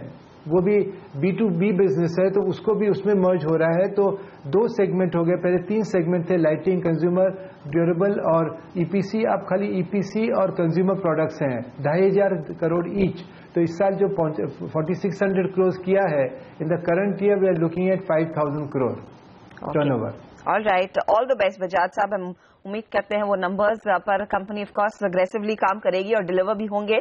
वो भी B2B बिजनेस है, तो उसको भी उसमें मर्ज हो रहा है। तो 2 सेगमेंट हो गए, पहले 3 सेगमेंट थे, लाइटिंग, कंज्यूमर ड्यूरेबल और EPC। अब खाली EPC और कंज्यूमर प्रोडक्ट्स हैं, 2,500 करोड़ ईच। तो इस साल जो 4,600 करोड़ किया है, in the current year we are looking at 5,000 crore turnover. All right, all the best Bajaj साहब। हम उम्मीद करते हैं वो नंबर्स पर कंपनी ऑफ कोर्स अग्रेसिवली काम करेगी और डिलीवर भी होंगे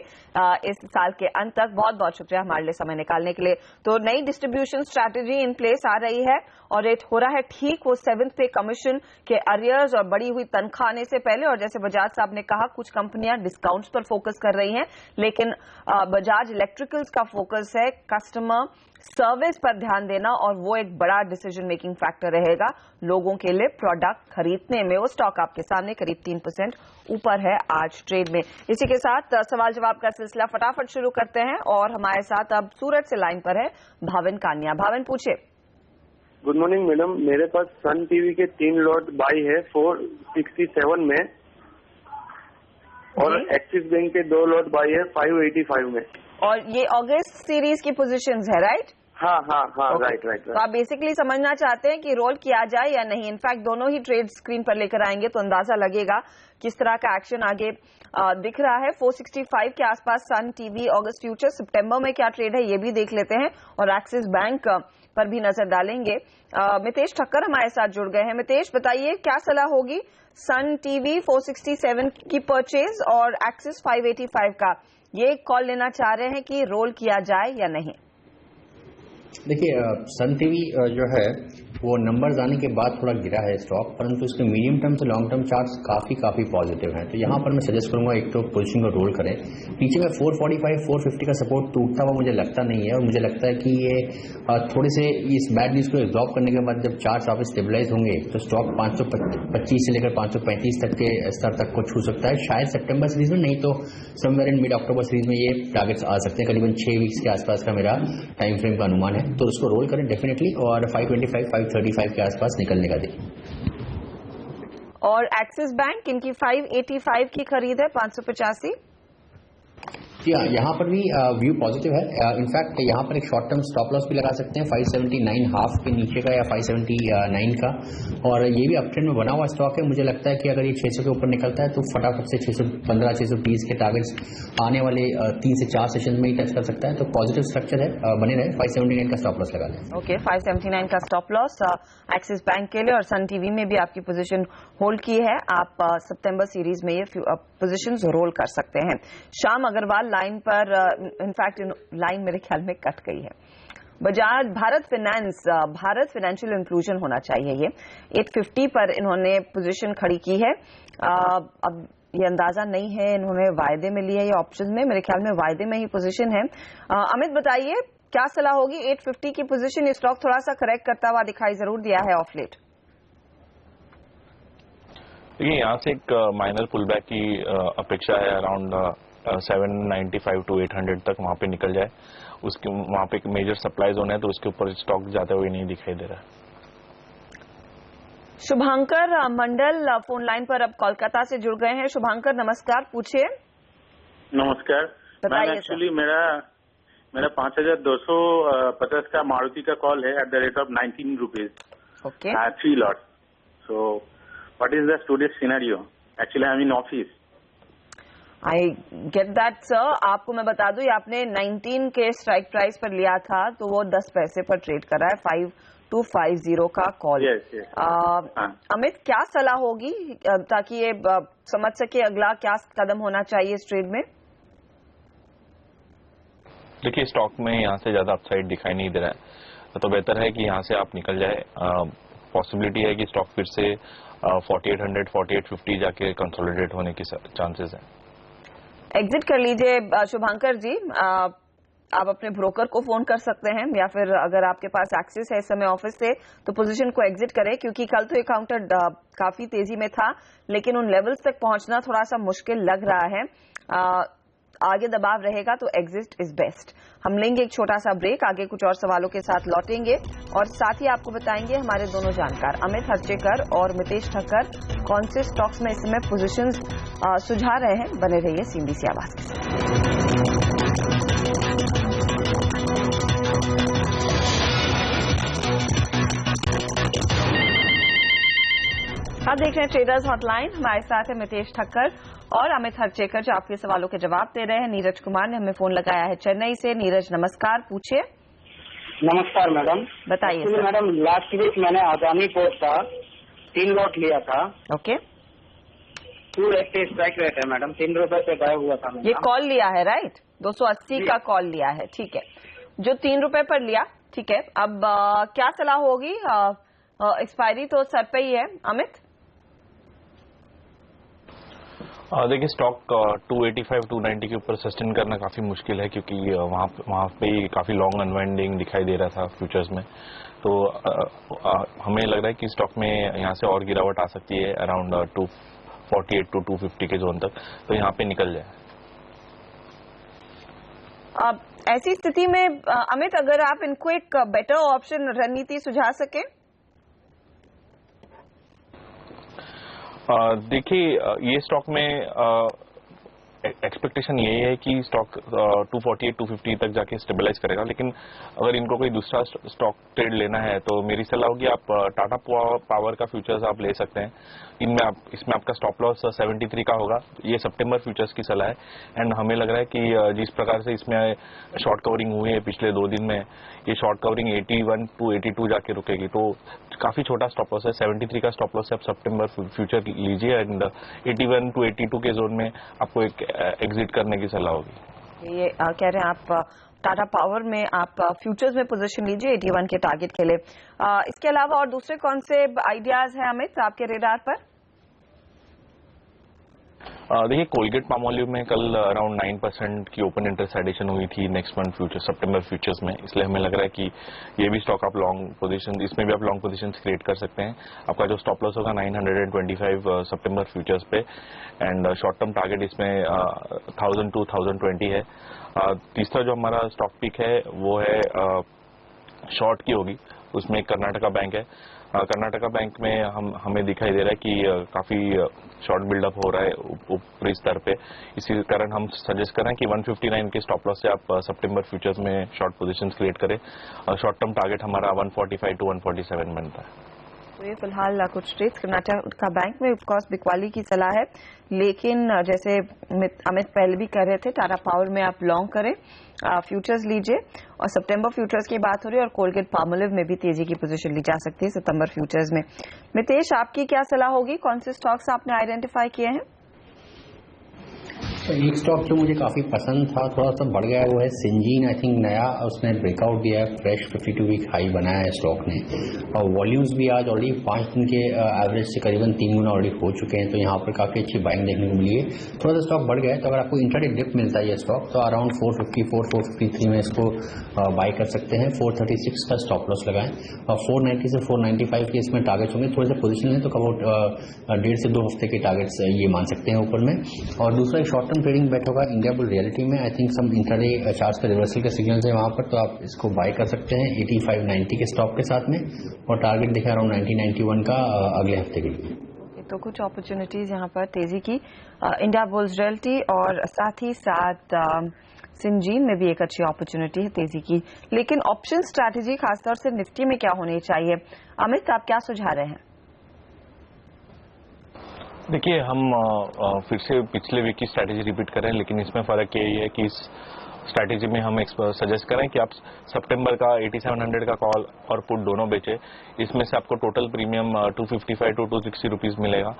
इस साल के अंत तक। बहुत बहुत शुक्रिया हमारे लिए समय निकालने के लिए। तो नई डिस्ट्रीब्यूशन स्ट्रैटेजी इन प्लेस आ रही है और रेट हो रहा है ठीक वो 7th पे कमीशन के अरियर्स और बढ़ी हुई तनख्वाह आने से पहले। और जैसे बजाज साहब ने कहा, कुछ कंपनियां डिस्काउंट्स पर फोकस कर रही हैं, लेकिन बजाज इलेक्ट्रिकल्स का फोकस है कस्टमर सर्विस पर ध्यान देना और वो एक बड़ा डिसीजन मेकिंग फैक्टर रहेगा लोगों के लिए प्रोडक्ट खरीदने में। वो स्टॉक आपके सामने करीब 3% ऊपर है आज ट्रेड में। इसी के साथ सवाल जवाब का सिलसिला फटाफट शुरू करते हैं और हमारे साथ अब सूरत से लाइन पर है भाविन कानिया। भाविन पूछे। गुड मॉर्निंग मैडम, मेरे पास सन टीवी के 3 लॉट बाई है 467 में और एक्सिस बैंक के 2 लॉट बाई है 585 में। और ये अगस्त सीरीज की पोजीशंस है, राइट? हाँ, राइट। तो आप बेसिकली समझना चाहते हैं कि रोल किया जाए या नहीं। इनफैक्ट दोनों ही ट्रेड स्क्रीन पर लेकर आएंगे तो अंदाजा लगेगा किस तरह का एक्शन आगे दिख रहा है। 465 के आसपास सन टीवी अगस्त फ्यूचर, सितंबर में क्या ट्रेड है ये भी देख लेते हैं और एक्सिस बैंक पर भी नजर डालेंगे। मितेश ठक्कर हमारे साथ जुड़ गए हैं। मितेश, बताइए क्या सलाह होगी सन टीवी 467 की परचेज और एक्सिस 585 का? ये कॉल लेना चाह रहे हैं कि रोल किया जाए या नहीं? देखिए, सन टीवी जो है वो नंबर्स आने के बाद थोड़ा गिरा है स्टॉक, परंतु इसके मीडियम टर्म से लॉन्ग टर्म चार्ट्स काफी पॉजिटिव हैं। तो यहाँ पर मैं सजेस्ट करूंगा एक तो पोजीशन को रोल करें। पीछे में 445 450 का सपोर्ट टूटता हुआ मुझे लगता नहीं है, और मुझे लगता है कि ये थोड़े से इस बैड न्यूज को एब्जॉर्ब करने के बाद जब चार्ट्स वापस स्टेबलाइज होंगे तो स्टॉक 525 से लेकर 535 तक के स्तर तक को छू सकता है, शायद सितंबर सीरीज में, नहीं तो somewhere in mid October series में ये टारगेट्स आ सकते हैं। करीबन 6 वीक्स के आसपास का मेरा टाइम फ्रेम का अनुमान है, तो उसको रोल करें डेफिनेटली, और 525 535 के आसपास निकलने का देखिए। और एक्सिस बैंक, इनकी 585 की खरीद है, 585। जी हाँ, यहाँ पर भी व्यू पॉजिटिव है। इनफैक्ट यहाँ पर एक शॉर्ट टर्म स्टॉप लॉस भी लगा सकते हैं 579 हाफ के नीचे का या 579 का, और ये भी अपट्रेंड में बना हुआ स्टॉक है। मुझे लगता है कि अगर ये 600 के ऊपर निकलता है तो फटाफट से 615 620 के टारगेट्स आने वाले 3 से 4 सेशन में ही टच कर सकता है। तो पॉजिटिव स्ट्रक्चर है, बने रहे। 579 का स्टॉप लॉस लगा लें। ओके, 579 का स्टॉप लॉस एक्सिस बैंक के लिए, और सन टीवी में भी आपकी पोजीशन होल्ड की है। आप सितंबर सीरीज में ये पोजीशंस रोल कर सकते हैं। श्याम अग्रवाल लाइन पर, इनफैक्ट लाइन मेरे ख्याल में कट गई है। बजाज भारत फाइनेंशियल इंक्लूजन होना चाहिए। ये 850 पर इन्होंने पोजीशन खड़ी की है। अब ये अंदाजा नहीं है इन्होंने वायदे में लिया या ऑप्शन में, मेरे ख्याल में वायदे में ही पोजीशन है। अमित बताइए क्या सलाह होगी? 850 की पोजीशन, ये स्टॉक थोड़ा सा करेक्ट करता हुआ दिखाई जरूर दिया है ऑफ लेट। देखिए, यहाँ से एक माइनर पुलबैक की अपेक्षा है, अराउंड 795 to 800 तक वहां पे निकल जाए। उसके वहां पे एक मेजर सप्लाई जोन है, तो उसके ऊपर स्टॉक जाते हुए नहीं दिखाई दे रहा है। शुभांकर मंडल फोन लाइन पर अब कोलकाता से जुड़ गए हैं। शुभांकर नमस्कार, पूछिए। नमस्कार, बताइए। एक्चुअली मेरा 5250 का मारुति का कॉल है at the rate of 19 rupees, okay, 3 lot. So what is the today's scenario? Actually I am in office. I get that sir. आपको मैं बता दूं, ये आपने 19 के स्ट्राइक प्राइस पर लिया था, तो वो 10 पैसे पर ट्रेड कर रहा है। 5250 का कॉल। अमित, क्या सलाह होगी ताकि ये समझ सके अगला क्या कदम होना चाहिए इस ट्रेड में? देखिए, स्टॉक में यहाँ से ज्यादा अपसाइड दिखाई नहीं दे रहा है, तो बेहतर है कि यहाँ से आप निकल जाए। पॉसिबिलिटी है कि स्टॉक फिर से 4800 4850 जाके कंसोलिडेट होने की चांसेस है। एग्जिट कर लीजिए शुभांकर जी। आप अपने ब्रोकर को फोन कर सकते हैं, या फिर अगर आपके पास एक्सेस है इस समय ऑफिस से, तो पोजीशन को एग्जिट करें, क्योंकि कल तो ये काउंटर काफी तेजी में था, लेकिन उन लेवल्स तक पहुंचना थोड़ा सा मुश्किल लग रहा है। आगे दबाव रहेगा तो एग्जिट इज बेस्ट। हम लेंगे एक छोटा सा ब्रेक, आगे कुछ और सवालों के साथ लौटेंगे, और साथ ही आपको बताएंगे हमारे दोनों जानकार अमित हर्चेकर और मितेश ठक्कर कौन से स्टॉक्स में इस समय पोजीशंस सुझा रहे हैं। बने रहिए सीएनबीसी आवाज के साथ। आप देख रहे हैं ट्रेडर्स हॉटलाइन। हमारे साथ है मितेश ठक्कर और अमित हर्चेकर, जो आपके सवालों के जवाब दे रहे हैं। नीरज कुमार ने हमें फोन लगाया है चेन्नई से। नीरज नमस्कार, पूछिए। नमस्कार मैडम, बताइए सर। मैडम, लास्ट वीक मैंने अदानी पोर्ट का 3 लॉट लिया था। ओके, 280 स्ट्राइक रेट है मैडम, 3 रुपए पे गायब हुआ था। ये कॉल लिया है राइट? 280 का कॉल लिया है, ठीक है, जो 3 रुपए पर लिया, ठीक है। अब क्या सलाह होगी? एक्सपायरी तो सर पे ही है। अमित, देखिए, स्टॉक 285 290 के ऊपर सस्टेन करना काफी मुश्किल है, क्योंकि वहां पे काफी लॉन्ग अनवाइंडिंग दिखाई दे रहा था फ्यूचर्स में। तो हमें लग रहा है कि स्टॉक में यहाँ से और गिरावट आ सकती है अराउंड 248 to 250 के जोन तक, तो यहाँ पे निकल जाए। अब ऐसी स्थिति में अमित, अगर आप इनको एक बेटर ऑप्शन रणनीति सुझा सके। देखिए, ये स्टॉक में एक्सपेक्टेशन यही है कि स्टॉक 248 250 तक जाके स्टेबलाइज करेगा, लेकिन अगर इनको कोई दूसरा स्टॉक ट्रेड लेना है तो मेरी सलाह होगी आप टाटा पावर का फ्यूचर्स आप ले सकते हैं। इसमें आपका स्टॉप लॉस 73 का होगा। ये सितंबर फ्यूचर्स की सलाह है, एंड हमें लग रहा है कि जिस प्रकार से इसमें शॉर्ट कवरिंग हुई है पिछले 2 दिन में, ये शॉर्ट कवरिंग 81 to 82 जाके रुकेगी, तो काफी छोटा स्टॉप लॉस है। 73 का स्टॉप लॉस है, आप सितंबर फ्यूचर लीजिए, एंड 81 to 82 के जोन में आपको एक एग्जिट करने की सलाह होगी। ये कह रहे हैं आप टाटा पावर में आप फ्यूचर्स में पोजीशन लीजिए 81 के टारगेट के लिए। इसके अलावा और दूसरे कौन से आइडियाज हैं अमित आपके रेडार पर? देखिए, कोलगेट पामोलिव में कल अराउंड 9% की ओपन इंटरेस्ट एडिशन हुई थी नेक्स्ट मंथ फ्यूचर सितंबर फ्यूचर्स में, इसलिए हमें लग रहा है कि ये भी स्टॉक आप लॉन्ग पोजीशन, इसमें भी आप लॉन्ग पोजीशन क्रिएट कर सकते हैं। आपका जो स्टॉप लॉस होगा 925 सितंबर फ्यूचर्स पे, एंड शॉर्ट टर्म टारगेट इसमें 1000 to 1020 है। तीसरा जो हमारा स्टॉक पिक है वो है शॉर्ट की होगी, उसमें कर्नाटका बैंक है। कर्नाटका बैंक में हमें दिखाई दे रहा है कि काफी शॉर्ट बिल्डअप हो रहा है ऊपरी स्तर पे, इसी कारण हम सजेस्ट कर रहे हैं कि 159 के स्टॉप लॉस से आप सितंबर फ्यूचर्स में शॉर्ट पोजीशंस क्रिएट करें। शॉर्ट टर्म टारगेट हमारा 145 to 147 बनता है। तो ये फिलहाल कुछ ट्रेड्स कर्नाटका बैंक में ऑफकोर्स बिकवाली की सलाह है, लेकिन जैसे अमित पहले भी कर रहे थे, टाटा पावर में आप लॉन्ग करें, फ्यूचर्स लीजिए। और सितंबर फ्यूचर्स की बात हो रही है और कोलगेट पामोलिव में भी तेजी की पोजीशन ली जा सकती है सितंबर फ्यूचर्स में। मितेश, आपकी क्या सलाह होगी? कौन से स्टॉक्स आपने आइडेंटिफाई किए हैं? तो एक स्टॉक जो मुझे काफी पसंद था, थोड़ा सा बढ़ गया है, वो है सिंजीन। आई थिंक नया उसने ब्रेकआउट दिया है, फ्रेश 52 वीक हाई बनाया है स्टॉक ने, और वॉल्यूम्स भी आज ऑलरेडी 5 दिन के एवरेज से करीबन 3 गुना ऑलरेडी हो चुके हैं, तो यहाँ पर काफी अच्छी बाइंग देखने को मिली है। थोड़ा सा स्टॉक बढ़ गया है, तो अगर आपको इंट्राडे डिप मिलता है ये स्टॉक, तो अराउंड 454 453 में इसको बाई कर सकते हैं। 436 का स्टॉप लॉस लगाएं और 490 से 495 के इसमें टारगेट्स होंगे। थोड़े से पोजीशन है तो अबाउट 1.5 से 2 हफ्ते के टारगेट्स ये मान सकते हैं ऊपर में। और दूसरा एक शॉर्ट टर्म ट्रेडिंग बैठ होगा इंडिया बुल रियलिटी में, I think some intraday charts के रिवर्सल के सिग्नल्स है वहां पर, तो आप इसको बाय कर सकते हैं 8590 के स्टॉप के साथ में, और टारगेट दिखा अराउंड 9091 का अगले हफ्ते के लिए। तो कुछ अपॉर्चुनिटीज यहाँ पर तेजी की इंडिया बुल्स रियलिटी और साथ ही साथ सिंजीन में भी एक अच्छी अपॉर्चुनिटी है तेजी की, लेकिन ऑप्शन स्ट्रैटेजी खासतौर से निफ्टी में क्या होनी चाहिए? अमित, आप क्या सुझा रहे हैं? देखिए, हम फिर से पिछले वीक की स्ट्रैटेजी रिपीट करें, लेकिन इसमें फर्क यही है कि इस स्ट्रैटेजी में हम सजेस्ट करें कि आप सितंबर का 8700 का कॉल और पुट दोनों बेचे। इसमें से आपको टोटल प्रीमियम 255 to 260 रुपीज मिलेगा।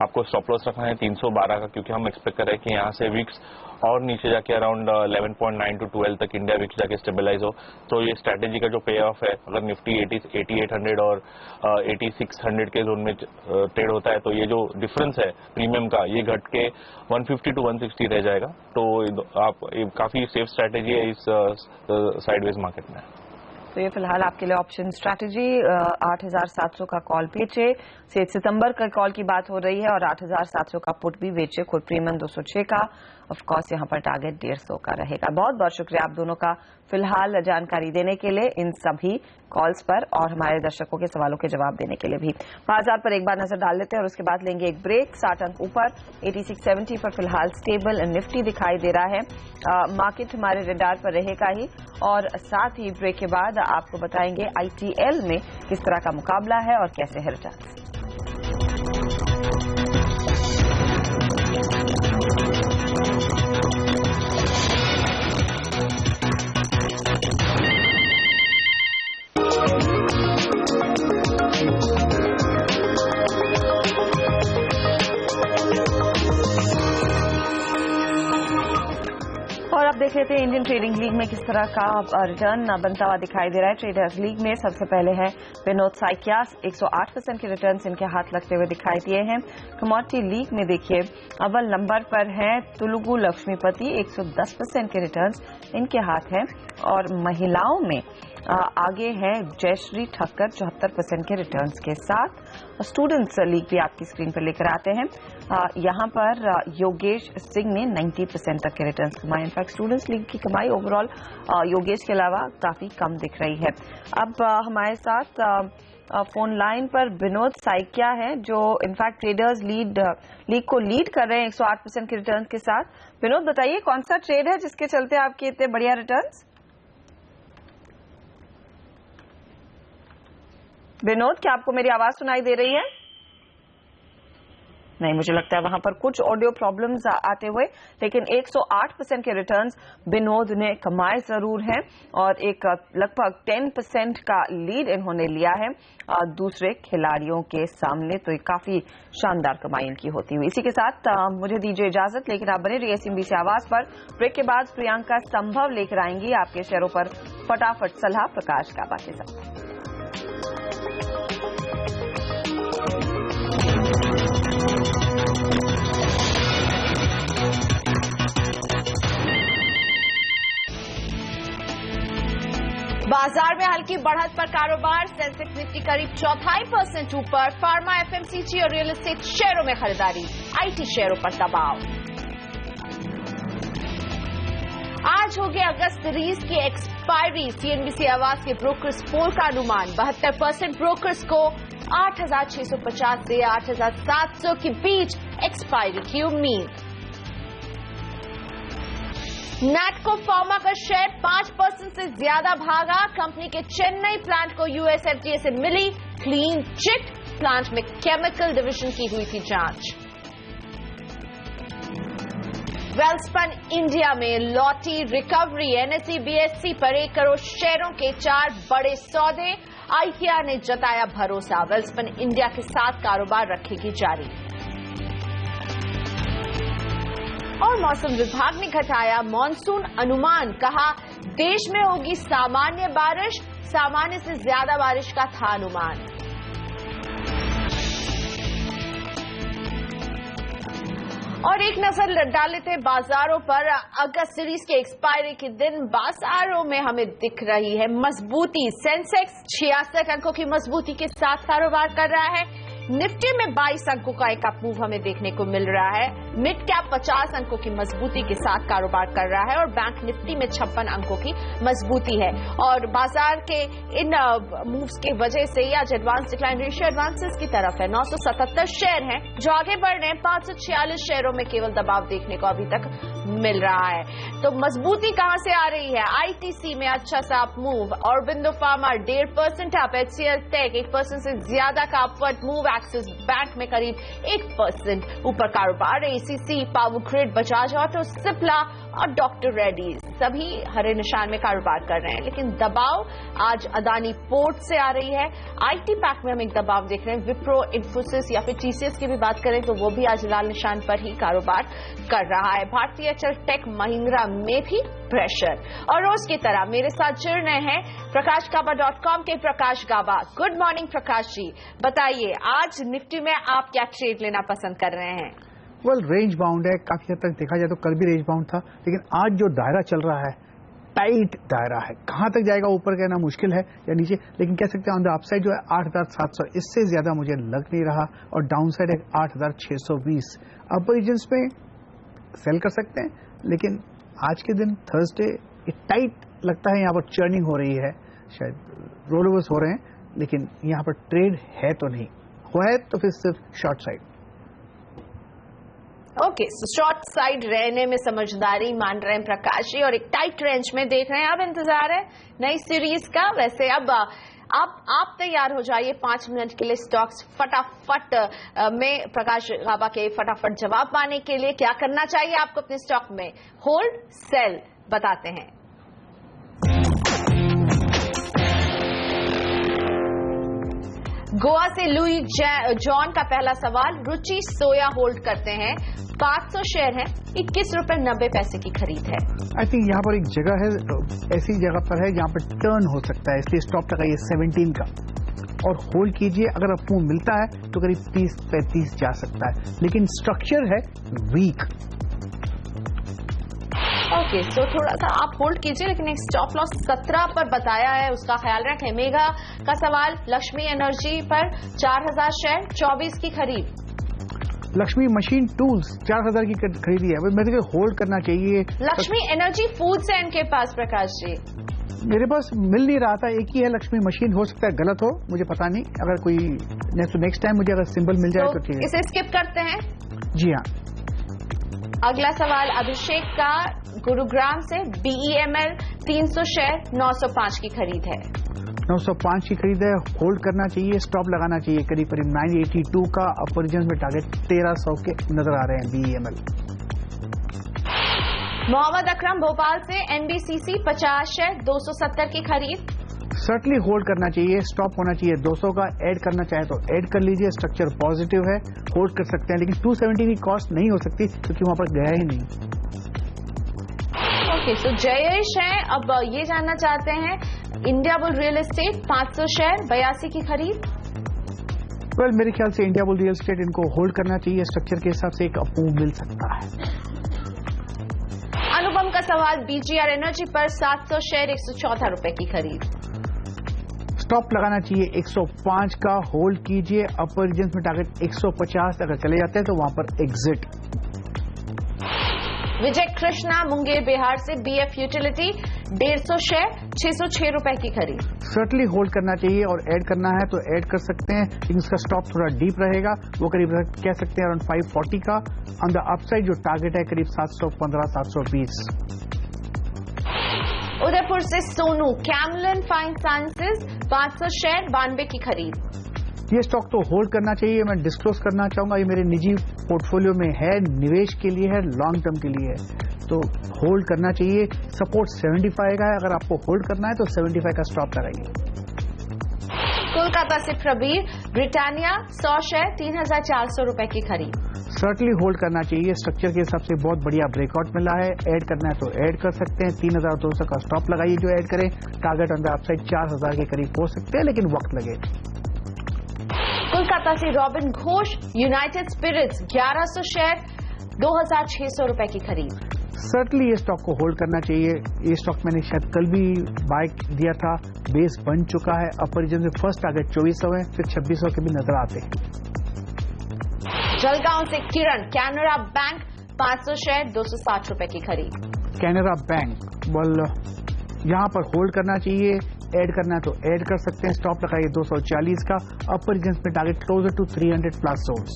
आपको स्टॉप लॉस रखना है 312 का, क्योंकि हम एक्सपेक्ट कर रहे हैं कि यहाँ से वीक्स और नीचे जाके अराउंड 11.9 to 12 तक इंडिया वीक्स जाके स्टेबलाइज हो। तो ये स्ट्रैटेजी का जो पे ऑफ है, अगर निफ्टी 8800 और 8600 के जोन में ट्रेड होता है, तो ये जो डिफरेंस है प्रीमियम का, ये घट के 150 to 160 रह जाएगा। तो आप काफी सेफ स्ट्रैटेजी है इस साइडवेज मार्केट में। तो ये फिलहाल आपके लिए ऑप्शन स्ट्रैटेजी 8700 का कॉल बेचे, सितंबर का कॉल की बात हो रही है, और 8700 का पुट भी बेचे, खुद प्रीमियम 206 का, ऑफ कोर्स यहाँ पर टारगेट 150 का रहेगा। बहुत बहुत शुक्रिया आप दोनों का फिलहाल जानकारी देने के लिए इन सभी कॉल्स पर, और हमारे दर्शकों के सवालों के जवाब देने के लिए भी। बाजार पर एक बार नजर डाल लेते हैं और उसके बाद लेंगे एक ब्रेक। 60 अंक ऊपर 8670 पर फिलहाल स्टेबल निफ्टी दिखाई दे रहा है। मार्केट हमारे रडार पर रहेगा ही, और साथ ही ब्रेक के बाद आपको बताएंगे ITL में किस तरह का मुकाबला है और कैसे है रिटर्न्स। और अब देख लेते हैं इंडियन ट्रेडिंग लीग में किस तरह का रिटर्न बनता हुआ दिखाई दे रहा है। ट्रेडर्स लीग में सबसे पहले है विनोद साइकियास, 108% के रिटर्न्स इनके हाथ लगते हुए दिखाई दिए हैं। कमोडिटी लीग में देखिए अव्वल नंबर पर है तुलुगु लक्ष्मीपति, 110% के रिटर्न्स इनके हाथ हैं। और महिलाओं में आगे है जयश्री ठक्कर 74% के रिटर्न्स के साथ। स्टूडेंट्स लीग भी आपकी स्क्रीन पर लेकर आते हैं। यहाँ पर योगेश सिंह ने 90% तक के रिटर्न्स कमाए। इनफैक्ट स्टूडेंट्स लीग की कमाई ओवरऑल योगेश के अलावा काफी कम दिख रही है। अब हमारे साथ फोन लाइन पर विनोद साइकिया है, जो इनफैक्ट ट्रेडर्स लीग को लीड कर रहे हैं 108% के रिटर्न के साथ। विनोद, बताइए कौन सा ट्रेड है जिसके चलते आपके इतने बढ़िया रिटर्न्स? विनोद, क्या आपको मेरी आवाज सुनाई दे रही है? नहीं, मुझे लगता है वहां पर कुछ ऑडियो प्रॉब्लम्स आते हुए, लेकिन 108% के रिटर्न्स विनोद ने कमाए जरूर हैं और एक लगभग 10% का लीड इन्होंने लिया है दूसरे खिलाड़ियों के सामने। तो ये काफी शानदार कमाई इनकी होती हुई। इसी के साथ मुझे दीजिए इजाजत, लेकिन आप बने रहिए CNBC आवाज पर। ब्रेक के बाद प्रियंका संभव लेकर आएंगी आपके शेयरों पर फटाफट सलाह प्रकाश गाबा के साथ। बाजार में हल्की बढ़त पर कारोबार, सेंसेक्स निफ्टी करीब 0.25% ऊपर। फार्मा, FMCG और रियल एस्टेट शेयरों में खरीदारी, IT शेयरों पर दबाव। आज हो गया अगस्त सीरीज की एक्सपायरी। CNBC आवाज के ब्रोकर्स पोल का अनुमान 72% ब्रोकर्स को 8,650 से 8,700 के बीच एक्सपायरी की उम्मीद। नैटको फार्मा का शेयर 5% से ज्यादा भागा। कंपनी के चेन्नई प्लांट को US FDA से मिली क्लीन चिट। प्लांट में केमिकल डिवीजन की हुई थी जांच। वेल्सपन इंडिया में लौटी रिकवरी। NSE BSE पर 1 करोड़ शेयरों के 4 बड़े सौदे। IKEA ने जताया भरोसा, वेल्सपन इंडिया के साथ कारोबार रखेगी जारी। और मौसम विभाग ने घटाया मॉनसून अनुमान, कहा देश में होगी सामान्य बारिश, सामान्य से ज्यादा बारिश का था अनुमान। और एक नजर डाल लेते हैं बाजारों पर। अगस्त सीरीज के एक्सपायरी के दिन बाजारों में हमें दिख रही है मजबूती। सेंसेक्स 66 अंकों की मजबूती के साथ कारोबार कर रहा है। निफ्टी में 22 अंकों का एक अप मूव हमें देखने को मिल रहा है। मिड कैप 50 अंकों की मजबूती के साथ कारोबार कर रहा है और बैंक निफ्टी में 56 अंकों की मजबूती है। और बाजार के इन मूव्स की वजह से आज एडवांस डिक्लाइन रेशियो एडवांसेस की तरफ है। 977 शेयर हैं जो आगे बढ़ रहे हैं। 546 शेयरों में केवल दबाव देखने को अभी तक मिल रहा है। तो मजबूती कहां से आ रही है? ITC में अच्छा सा up move. Aurobindo pharma 1.5% up. HCL tech 1% से ज्यादा का अपवर्ड मूव। एक्सिस बैंक में करीब 1% ऊपर कारोबार। ACC, power grid, Bajaj auto, Cipla और डॉक्टर रेड्डी सभी हरे निशान में कारोबार कर रहे हैं। लेकिन दबाव आज अदानी पोर्ट से आ रही है। IT पैक में हम एक दबाव देख रहे हैं। विप्रो, इन्फोसिस या फिर TCS की भी बात करें तो वो भी आज लाल निशान पर ही कारोबार कर रहा है। भारतीय एयरटेल, टेक महिंद्रा में भी प्रेशर। और रोज की तरह मेरे साथ जुड़ रहे हैं प्रकाशगाबा.com के प्रकाश गाबा। गुड मॉर्निंग प्रकाश जी, बताइए आज निफ्टी में आप क्या ट्रेड लेना पसंद कर रहे हैं? रेंज बाउंड है, काफी हद तक देखा जाए तो कल भी रेंज बाउंड था, लेकिन आज जो दायरा चल रहा है टाइट दायरा है। कहां तक जाएगा ऊपर कहना मुश्किल है या नीचे, लेकिन कह सकते हैं ऑन द अपसाइड जो है 8,700, इससे ज्यादा मुझे लग नहीं रहा। और डाउन साइड है 8,620। अपर रीजन्स में सेल कर सकते हैं, लेकिन आज के दिन थर्सडे टाइट लगता है। यहाँ पर चर्निंग हो रही है, शायद रोल ओवर्स हो रहे हैं, लेकिन यहाँ पर ट्रेड है तो नहीं हुआ है तो फिर सिर्फ short side. Okay, short side रहने में समझदारी मान रहे हैं प्रकाश जी और एक टाइट रेंज में देख रहे हैं। अब इंतजार है नई सीरीज का। वैसे अब आप तैयार हो जाइए 5 मिनट के लिए स्टॉक्स फटाफट में प्रकाश गाबा के फटाफट जवाब पाने के लिए। क्या करना चाहिए आपको अपने स्टॉक में? होल्ड, सेल, बताते हैं। गोवा से लुई जॉन का पहला सवाल। रुचि सोया होल्ड करते हैं, 500 शेयर हैं, 21 रुपए 90 पैसे की खरीद है। आई थिंक यहाँ पर एक जगह है, ऐसी जगह पर है जहाँ पर टर्न हो सकता है, इसलिए स्टॉप लगाइए 17 का और होल्ड कीजिए। अगर आपको मिलता है तो करीब 30-35 जा सकता है, लेकिन स्ट्रक्चर है वीक। ओके, तो थोड़ा सा आप होल्ड कीजिए, लेकिन एक स्टॉप लॉस 17 पर बताया है, उसका ख्याल रखें। मेघा का सवाल लक्ष्मी एनर्जी पर 4,000 शेयर, 24 की खरीद। लक्ष्मी मशीन टूल्स 4,000 की खरीदी है, मेरे को होल्ड करना चाहिए। लक्ष्मी एनर्जी फूड्स है इनके पास प्रकाश जी। मेरे पास मिल नहीं रहा था, एक ही है लक्ष्मी मशीन, हो सकता है गलत हो, मुझे पता नहीं। अगर कोई नेक्स्ट टाइम मुझे अगर सिंबल मिल जाए तो ठीक है। इसे स्किप करते हैं। जी हाँ। अगला सवाल अभिषेक का गुरुग्राम से, BEML 300 शेयर, 905 की खरीद है। 905 की खरीद है, होल्ड करना चाहिए, स्टॉप लगाना चाहिए करीब करीब 982 का। अपर रीजन में टारगेट 1300 के नजर आ रहे हैं BEML। मोहम्मद अकरम भोपाल से NBCC 50 शेयर 270 की खरीद। सर्टली होल्ड करना चाहिए, स्टॉप होना चाहिए 200 का। ऐड करना चाहे तो ऐड कर लीजिए, स्ट्रक्चर पॉजिटिव है, होल्ड कर सकते हैं, लेकिन 270 की कॉस्ट नहीं हो सकती क्योंकि वहां पर गया ही नहीं। ओके, सो जयेश है, अब ये जानना चाहते हैं India bull real estate 500 share 82 की खरीद। वेल, मेरे ख्याल से इंडिया बुल रियल एस्टेट इनको होल्ड करना चाहिए, स्ट्रक्चर के हिसाब से एक अपूव मिल सकता है। अनुपम का सवाल BGR एनर्जी पर 700 शेयर 114 रुपए की खरीद। स्टॉप लगाना चाहिए 105 का, होल्ड कीजिए। अपर रीजन में टारगेट 150 अगर चले जाते हैं तो वहां पर एग्जिट। विजय कृष्णा मुंगेर बिहार से BF यूटिलिटी 150 शेयर 606 रुपए की खरीद। सर्टली होल्ड करना चाहिए और ऐड करना है तो ऐड कर सकते हैं, लेकिन इसका स्टॉप थोड़ा डीप रहेगा, वो करीब कह सकते हैं अराउंड 540 का। ऑन द अपसाइड जो टारगेट है करीब 715 720। उदयपुर से Sonu Camlin fine sciences 500 share 92 की खरीद। ये स्टॉक तो होल्ड करना चाहिए, मैं डिस्क्लोज करना चाहूंगा, ये मेरे निजी पोर्टफोलियो में है, निवेश के लिए है, लॉन्ग टर्म के लिए है, तो होल्ड करना चाहिए। सपोर्ट 75 का है, अगर आपको होल्ड करना है तो 75 का स्टॉप लगाइए। कोलकाता से प्रबीर ब्रिटानिया 100 शेयर 3400 रुपए की खरीद। सर्टली होल्ड करना चाहिए, स्ट्रक्चर के हिसाब से बहुत बढ़िया ब्रेकआउट मिला है, ऐड करना है तो ऐड कर सकते हैं। 3200 का स्टॉप लगाइए जो ऐड करें, टारगेट ऑन द अपसाइड 4000 के करीब हो सकते हैं, लेकिन वक्त लगे। कोलकाता से Robin Ghosh United Spirits 1100 share 2600 रुपए की खरीद। सर्टली ये स्टॉक को होल्ड करना चाहिए। ये स्टॉक मैंने शायद कल भी बाय दिया था, बेस बन चुका है। अपर रीजन में फर्स्ट टारगेट 2400 है, फिर 2600 के भी नजर आते हैं। जलगांव से किरण कैनरा बैंक 500 शेयर 260 रुपए की खरीद। कैनरा बैंक वेल यहां पर होल्ड करना चाहिए, ऐड करना है तो ऐड कर सकते हैं, स्टॉप लगाइए 240 का। अपर रीजन में target closer to 300 plus zones.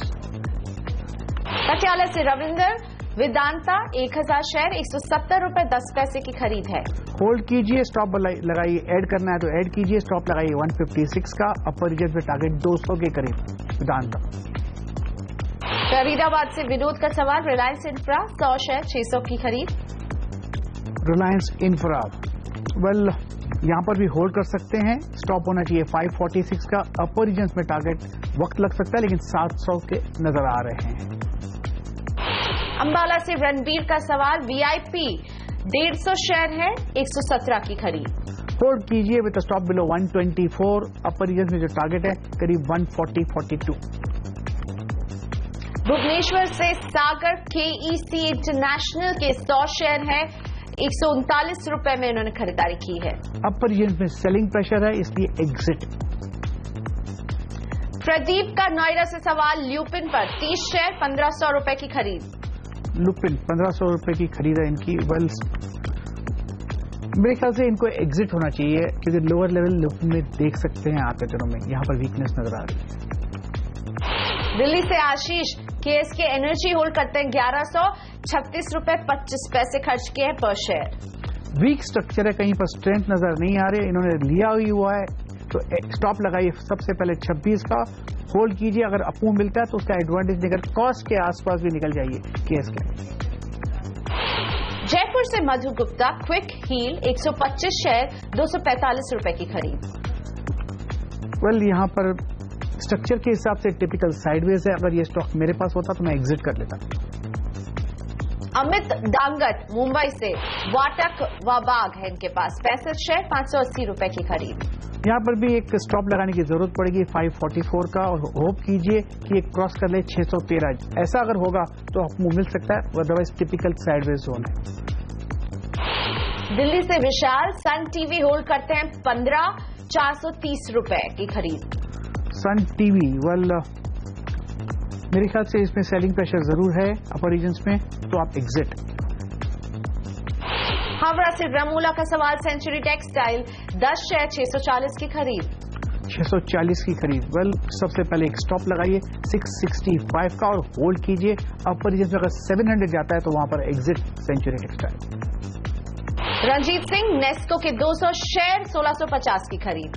Patiala से रविंदर वेदांता 1000 शेयर 170 रुपए 10 पैसे की खरीद है। होल्ड कीजिए, स्टॉप लगाइए, ऐड करना है तो ऐड कीजिए, स्टॉप लगाइए 156 का। अपर रीजन में टारगेट 200 के करीब वेदांता। फरीदाबाद से विनोद का सवाल रिलायंस इंफ्रा 100 शेयर 600 की खरीद। रिलायंस इंफ्रा वेल यहां पर भी होल्ड कर सकते हैं, स्टॉप होना चाहिए 546 का। अपर रीजन में टारगेट वक्त लग सकता है, लेकिन 700 के नजर आ रहे हैं। अंबाला से रणबीर का सवाल VIP 150 शेयर है 117 की खरीद। होल्ड कीजिए with stop below 124। Upper region में जो टारगेट है करीब 140-42। भुवनेश्वर से सागर KEC इंटरनेशनल के 100 शेयर है 139 रुपए में इन्होंने खरीदारी की है। अपर रीजन में सेलिंग प्रेशर है, इसलिए एग्जिट। प्रदीप का नोएडा से सवाल ल्यूपिन पर 30 शेयर 1500 रुपए की खरीद। लुपिन 1500 रुपए की खरीद है इनकी। वेल मेरे ख्याल से इनको एग्जिट होना चाहिए, क्योंकि लोअर लेवल लुपिन में देख सकते हैं आते दिनों में यहां पर वीकनेस नजर आ रही है। दिल्ली से आशीष KSK एनर्जी होल्ड करते हैं 1136 रुपए 25 पैसे खर्च किए हैं पर शेयर। वीक स्ट्रक्चर है, कहीं पर स्ट्रेंथ नजर नहीं आ रही, इन्होंने लिया हुआ है तो स्टॉप लगाइए सबसे पहले 26 का। होल्ड कीजिए, अगर अपूव मिलता है तो उसका एडवांटेज लेकर कॉस्ट के आसपास भी निकल जाइए KSK। जयपुर से मधु गुप्ता क्विक हील 125 शेयर 245 रुपए की खरीद। वेल यहां पर स्ट्रक्चर के हिसाब से टिपिकल साइडवेज है, अगर ये स्टॉक मेरे पास होता तो मैं एग्जिट कर लेता। अमित डांगट मुंबई से वाटक वाबाग है इनके पास 65 शेयर 580 रुपए की खरीद। यहाँ पर भी एक स्टॉप लगाने की जरूरत पड़ेगी 544 का, और होप कीजिए कि एक क्रॉस कर ले 613। ऐसा अगर होगा तो आपको मिल सकता है, अदरवाइज टिपिकल साइडवेज जोन है। दिल्ली से विशाल सन टीवी होल्ड करते हैं 15,430 रुपए की खरीद। सन टीवी वेल मेरे ख्याल से इसमें सेलिंग प्रेशर जरूर है अपर रीजन्स में, तो आप एग्जिट। हावड़ा से रमूला का सवाल सेंचुरी टेक्सटाइल 10 शेयर 640 की खरीद। 640 की खरीद वेल सबसे पहले एक स्टॉप लगाइए 665 का और होल्ड कीजिए। अपर रीजन में अगर 700 जाता है तो वहां पर exit Century Textile. Ranjit Singh Nesco के 200 शेयर 1650 की खरीद।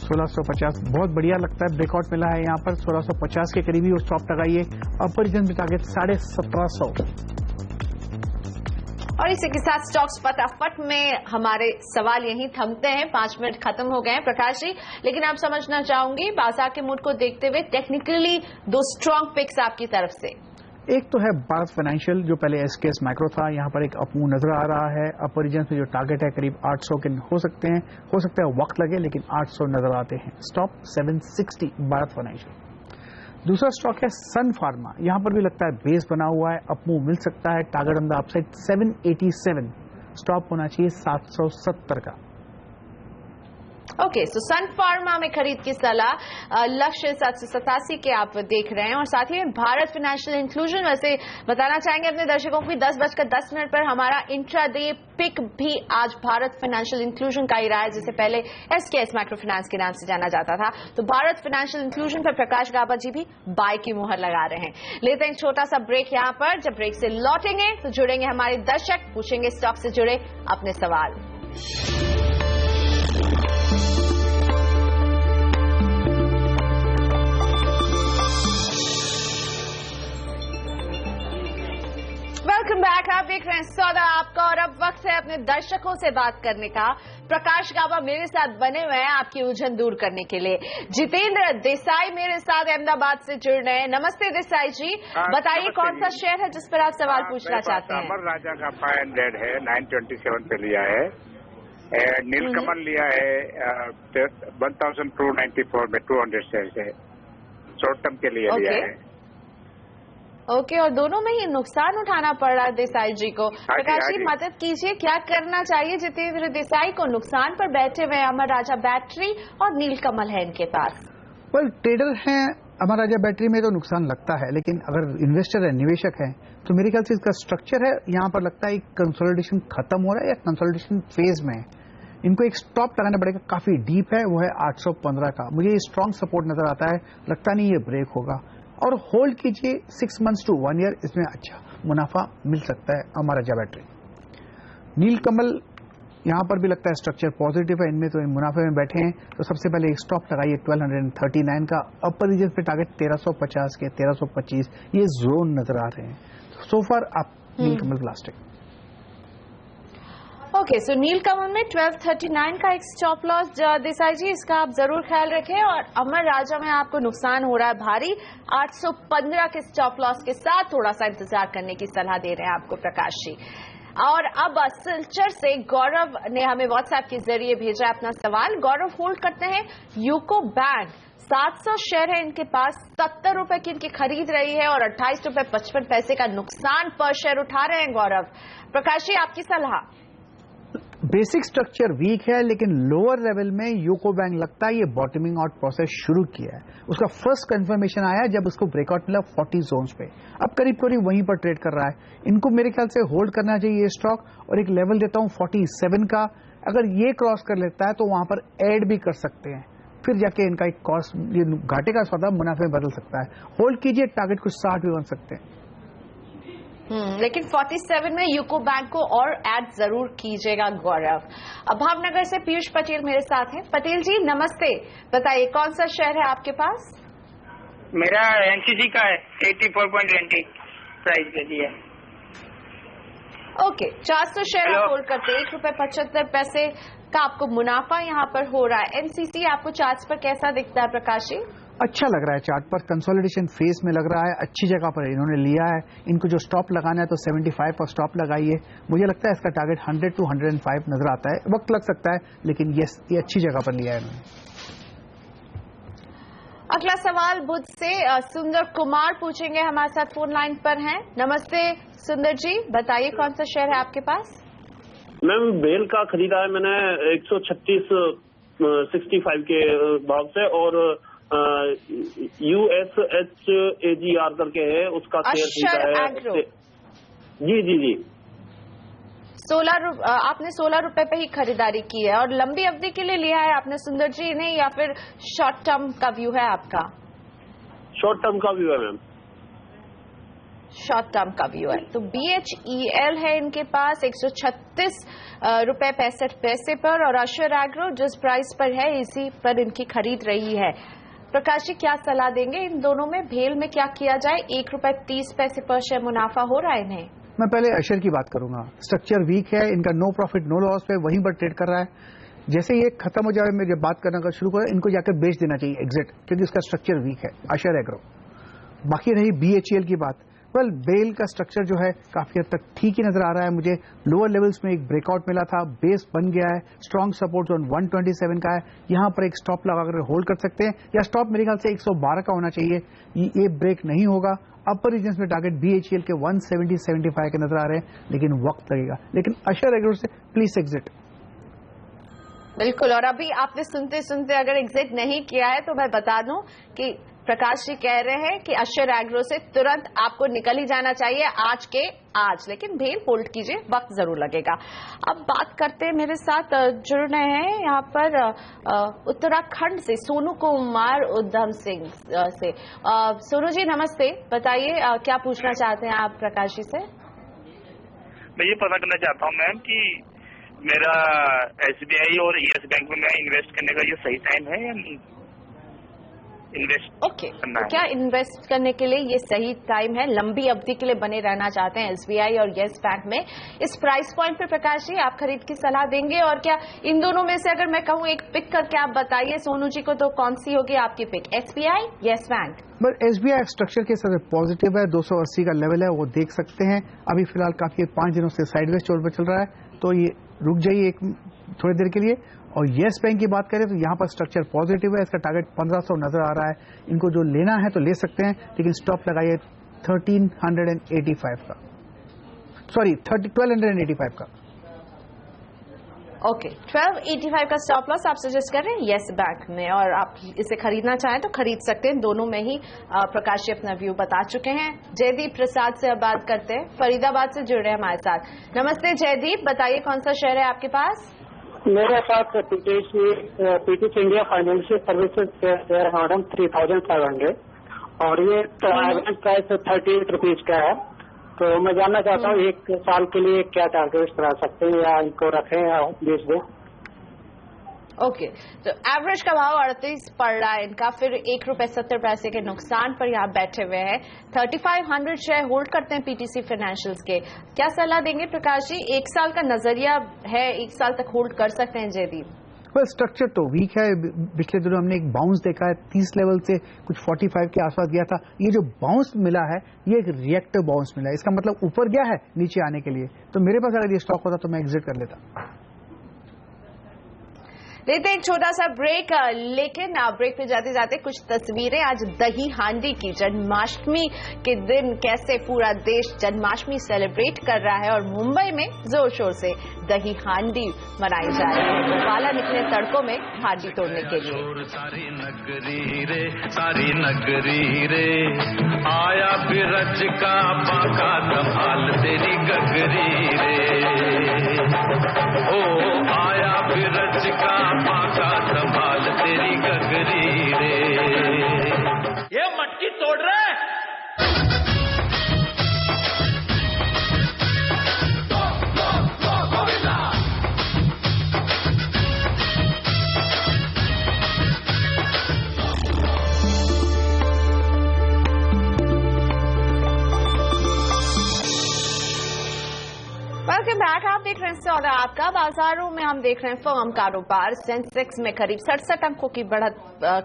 1650 बहुत बढ़िया लगता है, ब्रेकआउट मिला है यहाँ पर 1650 के करीब ही वो स्टॉप लगाइए। अपर रीजन में टारगेट 1750। और इसी के साथ स्टॉक्स फटाफट में हमारे सवाल यहीं थमते हैं, 5 मिनट खत्म हो गए हैं प्रकाश जी, लेकिन आप समझना चाहूंगी बाजार के मूड को देखते हुए टेक्निकली 2 स्ट्रॉन्ग पिक्स आपकी तरफ से। एक तो है भारत फाइनेंशियल जो पहले एसकेएस माइक्रो था, यहाँ पर एक अपमूव नजर आ रहा है। अपर रीजन से जो टारगेट है करीब 800 के हो सकते हैं वक्त लगे, लेकिन 800 नजर आते हैं। Stop 760 Bharat financial. दूसरा स्टॉक है सन फार्मा, यहां पर भी लगता है बेस बना हुआ है, अपमूव मिल सकता है। Target on the upside 787, stop होना चाहिए 770 का। ओके, सो सन फार्मा में खरीद की सलाह, लक्ष्य 787 के आप देख रहे हैं। और साथ ही में भारत फाइनेंशियल इंक्लूजन, वैसे बताना चाहेंगे अपने दर्शकों को 10:10 पर हमारा इंट्राडे पिक भी आज भारत फाइनेंशियल इंक्लूजन का ही रहा है, जिसे पहले एसकेएस माइक्रो फाइनेंस के नाम से जाना जाता था। तो भारत फाइनेंशियल इंक्लूजन पर प्रकाश गाबा जी भी बाय की मुहर लगा रहे हैं। लेते हैं एक छोटा सा ब्रेक यहाँ पर, जब ब्रेक से लौटेंगे तो जुड़ेंगे हमारे दर्शक, पूछेंगे स्टॉक से जुड़े अपने सवाल। वेलकम बैक, आप देख रहे हैं सौदा आपका, और अब वक्त है अपने दर्शकों से बात करने का। प्रकाश गाबा मेरे साथ बने हुए हैं आपकी उलझन दूर करने के लिए। जितेंद्र देसाई मेरे साथ अहमदाबाद से जुड़ रहे हैं। नमस्ते देसाई जी, बताइए कौन सा शेयर है जिस पर आप सवाल पूछना चाहते हैं? अमर राजा का 500 है, 927 पे लिया है। नीलकमल लिया है 1294 में 200 शेयर है, शॉर्ट टर्म के लिए लिया है। ओके, और दोनों में ही नुकसान उठाना पड़ रहा है देसाई जी को। प्रकाश जी मदद कीजिए, क्या करना चाहिए जितेंद्र देसाई को? नुकसान पर बैठे हुए अमर राजा बैटरी और नीलकमल है इनके पास। वेल, ट्रेडर हैं अमर राजा बैटरी में तो नुकसान लगता है, लेकिन अगर इन्वेस्टर है, निवेशक है, तो मेरे ख्याल से इसका स्ट्रक्चर है यहाँ पर लगता है कंसोलिडेशन खत्म हो रहा है या कंसोलिडेशन फेज में। इनको एक स्टॉप लगाना पड़ेगा, काफी डीप है, वो है 815 का। मुझे ये स्ट्रॉन्ग सपोर्ट नजर आता है, लगता नहीं ये ब्रेक होगा। और होल्ड कीजिए 6 मंथ्स to 1 year, इसमें अच्छा मुनाफा मिल सकता है अमर राजा बैटरी। नीलकमल यहां पर भी लगता है स्ट्रक्चर पॉजिटिव है, इनमें तो मुनाफे में बैठे हैं, तो सबसे पहले एक स्टॉप लगाइए 1239 का। अपर रीजन पे टारगेट 1350 के 1325 ये जोन नजर आ रहे हैं। सो फार आप नीलकमल प्लास्टिक। ओके, सो नीलकमल में 1239 का एक स्टॉप लॉस देसाई जी, इसका आप जरूर ख्याल रखें। और अमर राजा में आपको नुकसान हो रहा है भारी, 815 के स्टॉप लॉस के साथ थोड़ा सा इंतजार करने की सलाह दे रहे हैं आपको प्रकाश जी। और अब सिलचर से गौरव ने हमें व्हाट्सएप के जरिए भेजा अपना सवाल। गौरव होल्ड करते हैं यूको बैंक, 700 शेयर है इनके पास, 70 रुपए की इनकी खरीद रही है और 28 रुपए 55 पैसे का नुकसान पर शेयर उठा रहे हैं गौरव। प्रकाश जी आपकी सलाह? बेसिक स्ट्रक्चर वीक है, लेकिन लोअर लेवल में यूको बैंक लगता है ये बॉटमिंग आउट प्रोसेस शुरू किया है। उसका फर्स्ट कंफर्मेशन आया जब उसको ब्रेकआउट मिला 40 जोन्स पे, अब करीब करीब वहीं पर ट्रेड कर रहा है। इनको मेरे ख्याल से होल्ड करना चाहिए ये स्टॉक, और एक लेवल देता हूं 47 का। अगर ये क्रॉस कर लेता है तो वहां पर ऐड भी कर सकते हैं, फिर जाके इनका एक कॉस्ट, ये घाटे का सौदा मुनाफे में बदल सकता है। होल्ड कीजिए, टारगेट कुछ 60 भी बन सकते हैं। लेकिन 47 में यूको बैंक को और ऐड जरूर कीजिएगा गौरव। अब भावनगर से पीयूष पटेल मेरे साथ हैं। पटेल जी नमस्ते, बताइए कौन सा शेयर है आपके पास? मेरा एनसीसी का है, 84.20 प्राइस पे दिया। ओके, 400 शेयर आप होल्ड करते हैं, ₹1.75 का आपको मुनाफा यहाँ पर हो रहा है। एनसीसी आपको चार्ट्स पर कैसा दिखता है प्रकाश जी? अच्छा लग रहा है, चार्ट पर कंसोलिडेशन फेज में लग रहा है, अच्छी जगह पर इन्होंने लिया है। इनको जो स्टॉप लगाना है तो 75 पर स्टॉप लगाइए। मुझे लगता है इसका टारगेट 100 to 105 नजर आता है, वक्त लग सकता है, लेकिन ये अच्छी जगह पर लिया है इन्होंने। अगला सवाल बुध से सुंदर कुमार पूछेंगे, हमारे साथ फोन लाइन पर हैं। नमस्ते सुंदर जी, बताइए कौन सा शेयर है आपके पास? मैम बेल का खरीदा है मैंने 136.65 के भाव से, और USHAGR करके है उसका शेयर खरीदा है। जी जी जी, 16 आपने 16 रुपए पे ही खरीदारी की है, और लंबी अवधि के लिए लिया है आपने सुंदर जी इन्हें, या फिर शॉर्ट टर्म का व्यू है आपका? शॉर्ट टर्म का व्यू है मैम। शॉर्ट टर्म का व्यू है। तो BHEL है इनके पास 136 रुपए 65 पैसे पर, और अशर एग्रो जिस प्राइस पर है इसी पर इनकी खरीद रही है। प्रकाश जी, क्या सलाह देंगे इन दोनों में? भेल में क्या किया जाए? 1 रुपए 30 पैसे पर शेयर मुनाफा हो रहा है इन्हें। मैं पहले अशर की बात करूंगा। स्ट्रक्चर वीक है इनका, नो प्रॉफिट नो लॉस पे वहीं पर ट्रेड कर रहा है। जैसे ये खत्म हो जाए, मैं जब बात करना का शुरू करें, इनको जाकर बेच देना चाहिए एग्जिट, क्योंकि इसका स्ट्रक्चर वीक है अशर एग्रो। बाकी रही BHEL की बात, वेल बेल का स्ट्रक्चर जो है काफी हद तक ठीक ही नजर आ रहा है मुझे। लोअर लेवल्स में एक ब्रेकआउट मिला था, बेस बन गया है, स्ट्रॉन्ग सपोर्ट जोन 127 का है, यहां पर एक स्टॉप लगाकर होल्ड कर सकते हैं, या स्टॉप मेरे ख्याल से 112 का होना चाहिए। ये ब्रेक नहीं होगा। अपर रीजन में टारगेट BHEL के 170-75 के नजर आ रहे हैं, लेकिन वक्त लगेगा। लेकिन अशर एग्रो से प्लीज एग्जिट। बिल्कुल, और अभी आपने सुनते सुनते अगर एग्जिट नहीं किया है तो मैं बता दूं कि प्रकाश जी कह रहे हैं कि अशर एग्रो से तुरंत आपको निकल ही जाना चाहिए आज के आज, लेकिन भेल होल्ड कीजिए, वक्त जरूर लगेगा। अब बात करते हैं, मेरे साथ जुड़ रहे हैं यहाँ पर उत्तराखंड से सोनू कुमार उद्धम सिंह से। सोनू जी नमस्ते, बताइए क्या पूछना चाहते हैं आप प्रकाश जी से? मैं ये पता करना चाहता हूँ मैम कि मेरा SBI और YES बैंक में मैं इन्वेस्ट करने का ये सही टाइम है या नहीं? ओके, तो क्या इन्वेस्ट करने के लिए ये सही टाइम है? लंबी अवधि के लिए बने रहना चाहते हैं SBI और YES बैंक में, इस प्राइस पॉइंट पे प्रकाश जी आप खरीद की सलाह देंगे? और क्या इन दोनों में से अगर मैं कहूँ एक पिक करके आप बताइए सोनू जी को, तो कौन सी होगी आपकी pick, SBI YES bank? But SBI structure के साथ पॉजिटिव है, 280 का लेवल है, वो देख सकते हैं। अभी फिलहाल काफी 5 दिनों से साइडवेज चोर पर चल रहा है, तो ये रुक जाइए एक थोड़ी देर के लिए। और येस बैंक की बात करें तो यहाँ पर स्ट्रक्चर पॉजिटिव है, इसका टारगेट 1500 नजर आ रहा है। इनको जो लेना है तो ले सकते हैं, लेकिन स्टॉप लगाइए 1385 का, सॉरी 1285 का। ओके, 1285 का स्टॉप लॉस आप सजेस्ट कर रहे हैं येस बैंक में, और आप इसे खरीदना चाहें तो खरीद सकते हैं। दोनों में ही प्रकाश जी अपना व्यू बता चुके हैं। जयदीप प्रसाद से अब बात करते हैं, फरीदाबाद से जुड़ रहे हैं हमारे साथ। नमस्ते जयदीप, बताइए कौन सा शेयर है आपके पास? मेरे पास PTC India financial services share madam 3500, और ये एवरेज प्राइस 38 रुपीज का है। तो मैं जानना चाहता हूँ 1 साल के लिए क्या टारगेट करा सकते हैं, या इनको रखें या बेच दें? ओके, तो एवरेज का भाव 38 पड़ रहा है इनका, फिर 1 रुपए 70 पैसे के नुकसान पर यहाँ बैठे हुए हैं। 3500 शेयर होल्ड करते हैं PTC फाइनेंशियल्स के। क्या सलाह देंगे प्रकाश जी? 1 साल का नजरिया है, 1 साल तक होल्ड कर सकते हैं जयदीप? वेल स्ट्रक्चर तो वीक है। पिछले दिनों हमने एक बाउंस देखा है 30 लेवल से कुछ 45 के आसपास गया था। ये जो बाउंस मिला है ये एक रिएक्टिव बाउंस मिला है, इसका मतलब ऊपर गया है नीचे आने के लिए। तो मेरे पास अगर ये स्टॉक होता तो मैं एग्जिट कर लेता। लेते एक छोटा सा ब्रेक, लेकिन ब्रेक पे जाते जाते कुछ तस्वीरें आज दही हांडी की। जन्माष्टमी के दिन कैसे पूरा देश जन्माष्टमी सेलिब्रेट कर रहा है, और मुंबई में जोर शोर से दही हांडी मनाई जा रही है। गोपाला निकले सड़कों में हांडी तोड़ने के लिए। सारी नगरी रे आया बिरज का बाका संभाल तेरी गगरी रे, ओ आया बिरज का बाका संभाल तेरी गगरी रे। ये मटकी तोड़ रहे वेलकम बैक। आप देख रहे हैं सौदा आपका। बाजारों में हम देख रहे हैं फर्म कारोबार। सेंसेक्स में करीब 67 अंकों की बढ़त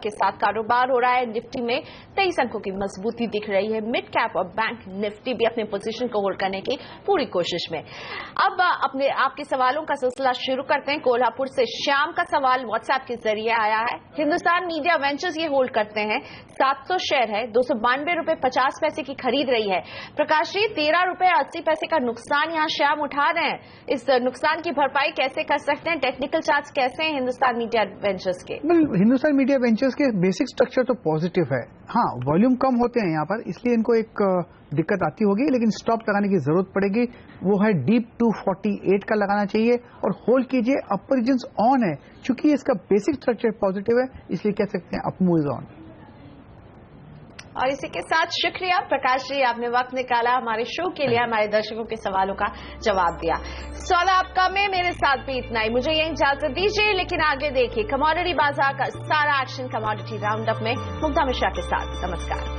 के साथ कारोबार हो रहा है। निफ्टी में 23 अंकों की मजबूती दिख रही है। मिड कैप और बैंक निफ्टी भी अपने पोजीशन को होल्ड करने की पूरी कोशिश में। अब अपने आपके सवालों का सिलसिला शुरू करते हैं। कोल्हापुर से श्याम का सवाल व्हाट्सएप के जरिए आया है। हिंदुस्तान मीडिया वेंचर्स ये होल्ड करते हैं, 700 शेयर है, 292 रुपए 50 पैसे की खरीद रही है। प्रकाश जी, 13 रुपए 80 पैसे का नुकसान यहाँ श्याम उठा रहे हैं। इस नुकसान की भरपाई कैसे कर सकते हैं? टेक्निकल चार्ट्स कैसे हैं हिंदुस्तान मीडिया वेंचर्स के? हिंदुस्तान मीडिया वेंचर्स के बेसिक स्ट्रक्चर तो पॉजिटिव है। हाँ, वॉल्यूम कम होते हैं यहाँ पर, इसलिए इनको एक दिक्कत आती होगी, लेकिन स्टॉप लगाने की जरूरत पड़ेगी। वो है डीप 248 का लगाना चाहिए और होल्ड कीजिए। अपर रीजन्स ऑन है, चूंकि इसका बेसिक स्ट्रक्चर पॉजिटिव है, इसलिए कह सकते हैं अप मूव इज ऑन। और इसी के साथ शुक्रिया प्रकाश जी, आपने वक्त निकाला हमारे शो के लिए, हमारे दर्शकों के सवालों का जवाब दिया। सवाल आपका में मेरे साथ भी इतना ही। मुझे यही इजाजत दीजिए, लेकिन आगे देखिए कमोडिटी बाजार का सारा एक्शन कमोडिटी राउंड अप में मुग्धा मिश्रा के साथ। नमस्कार।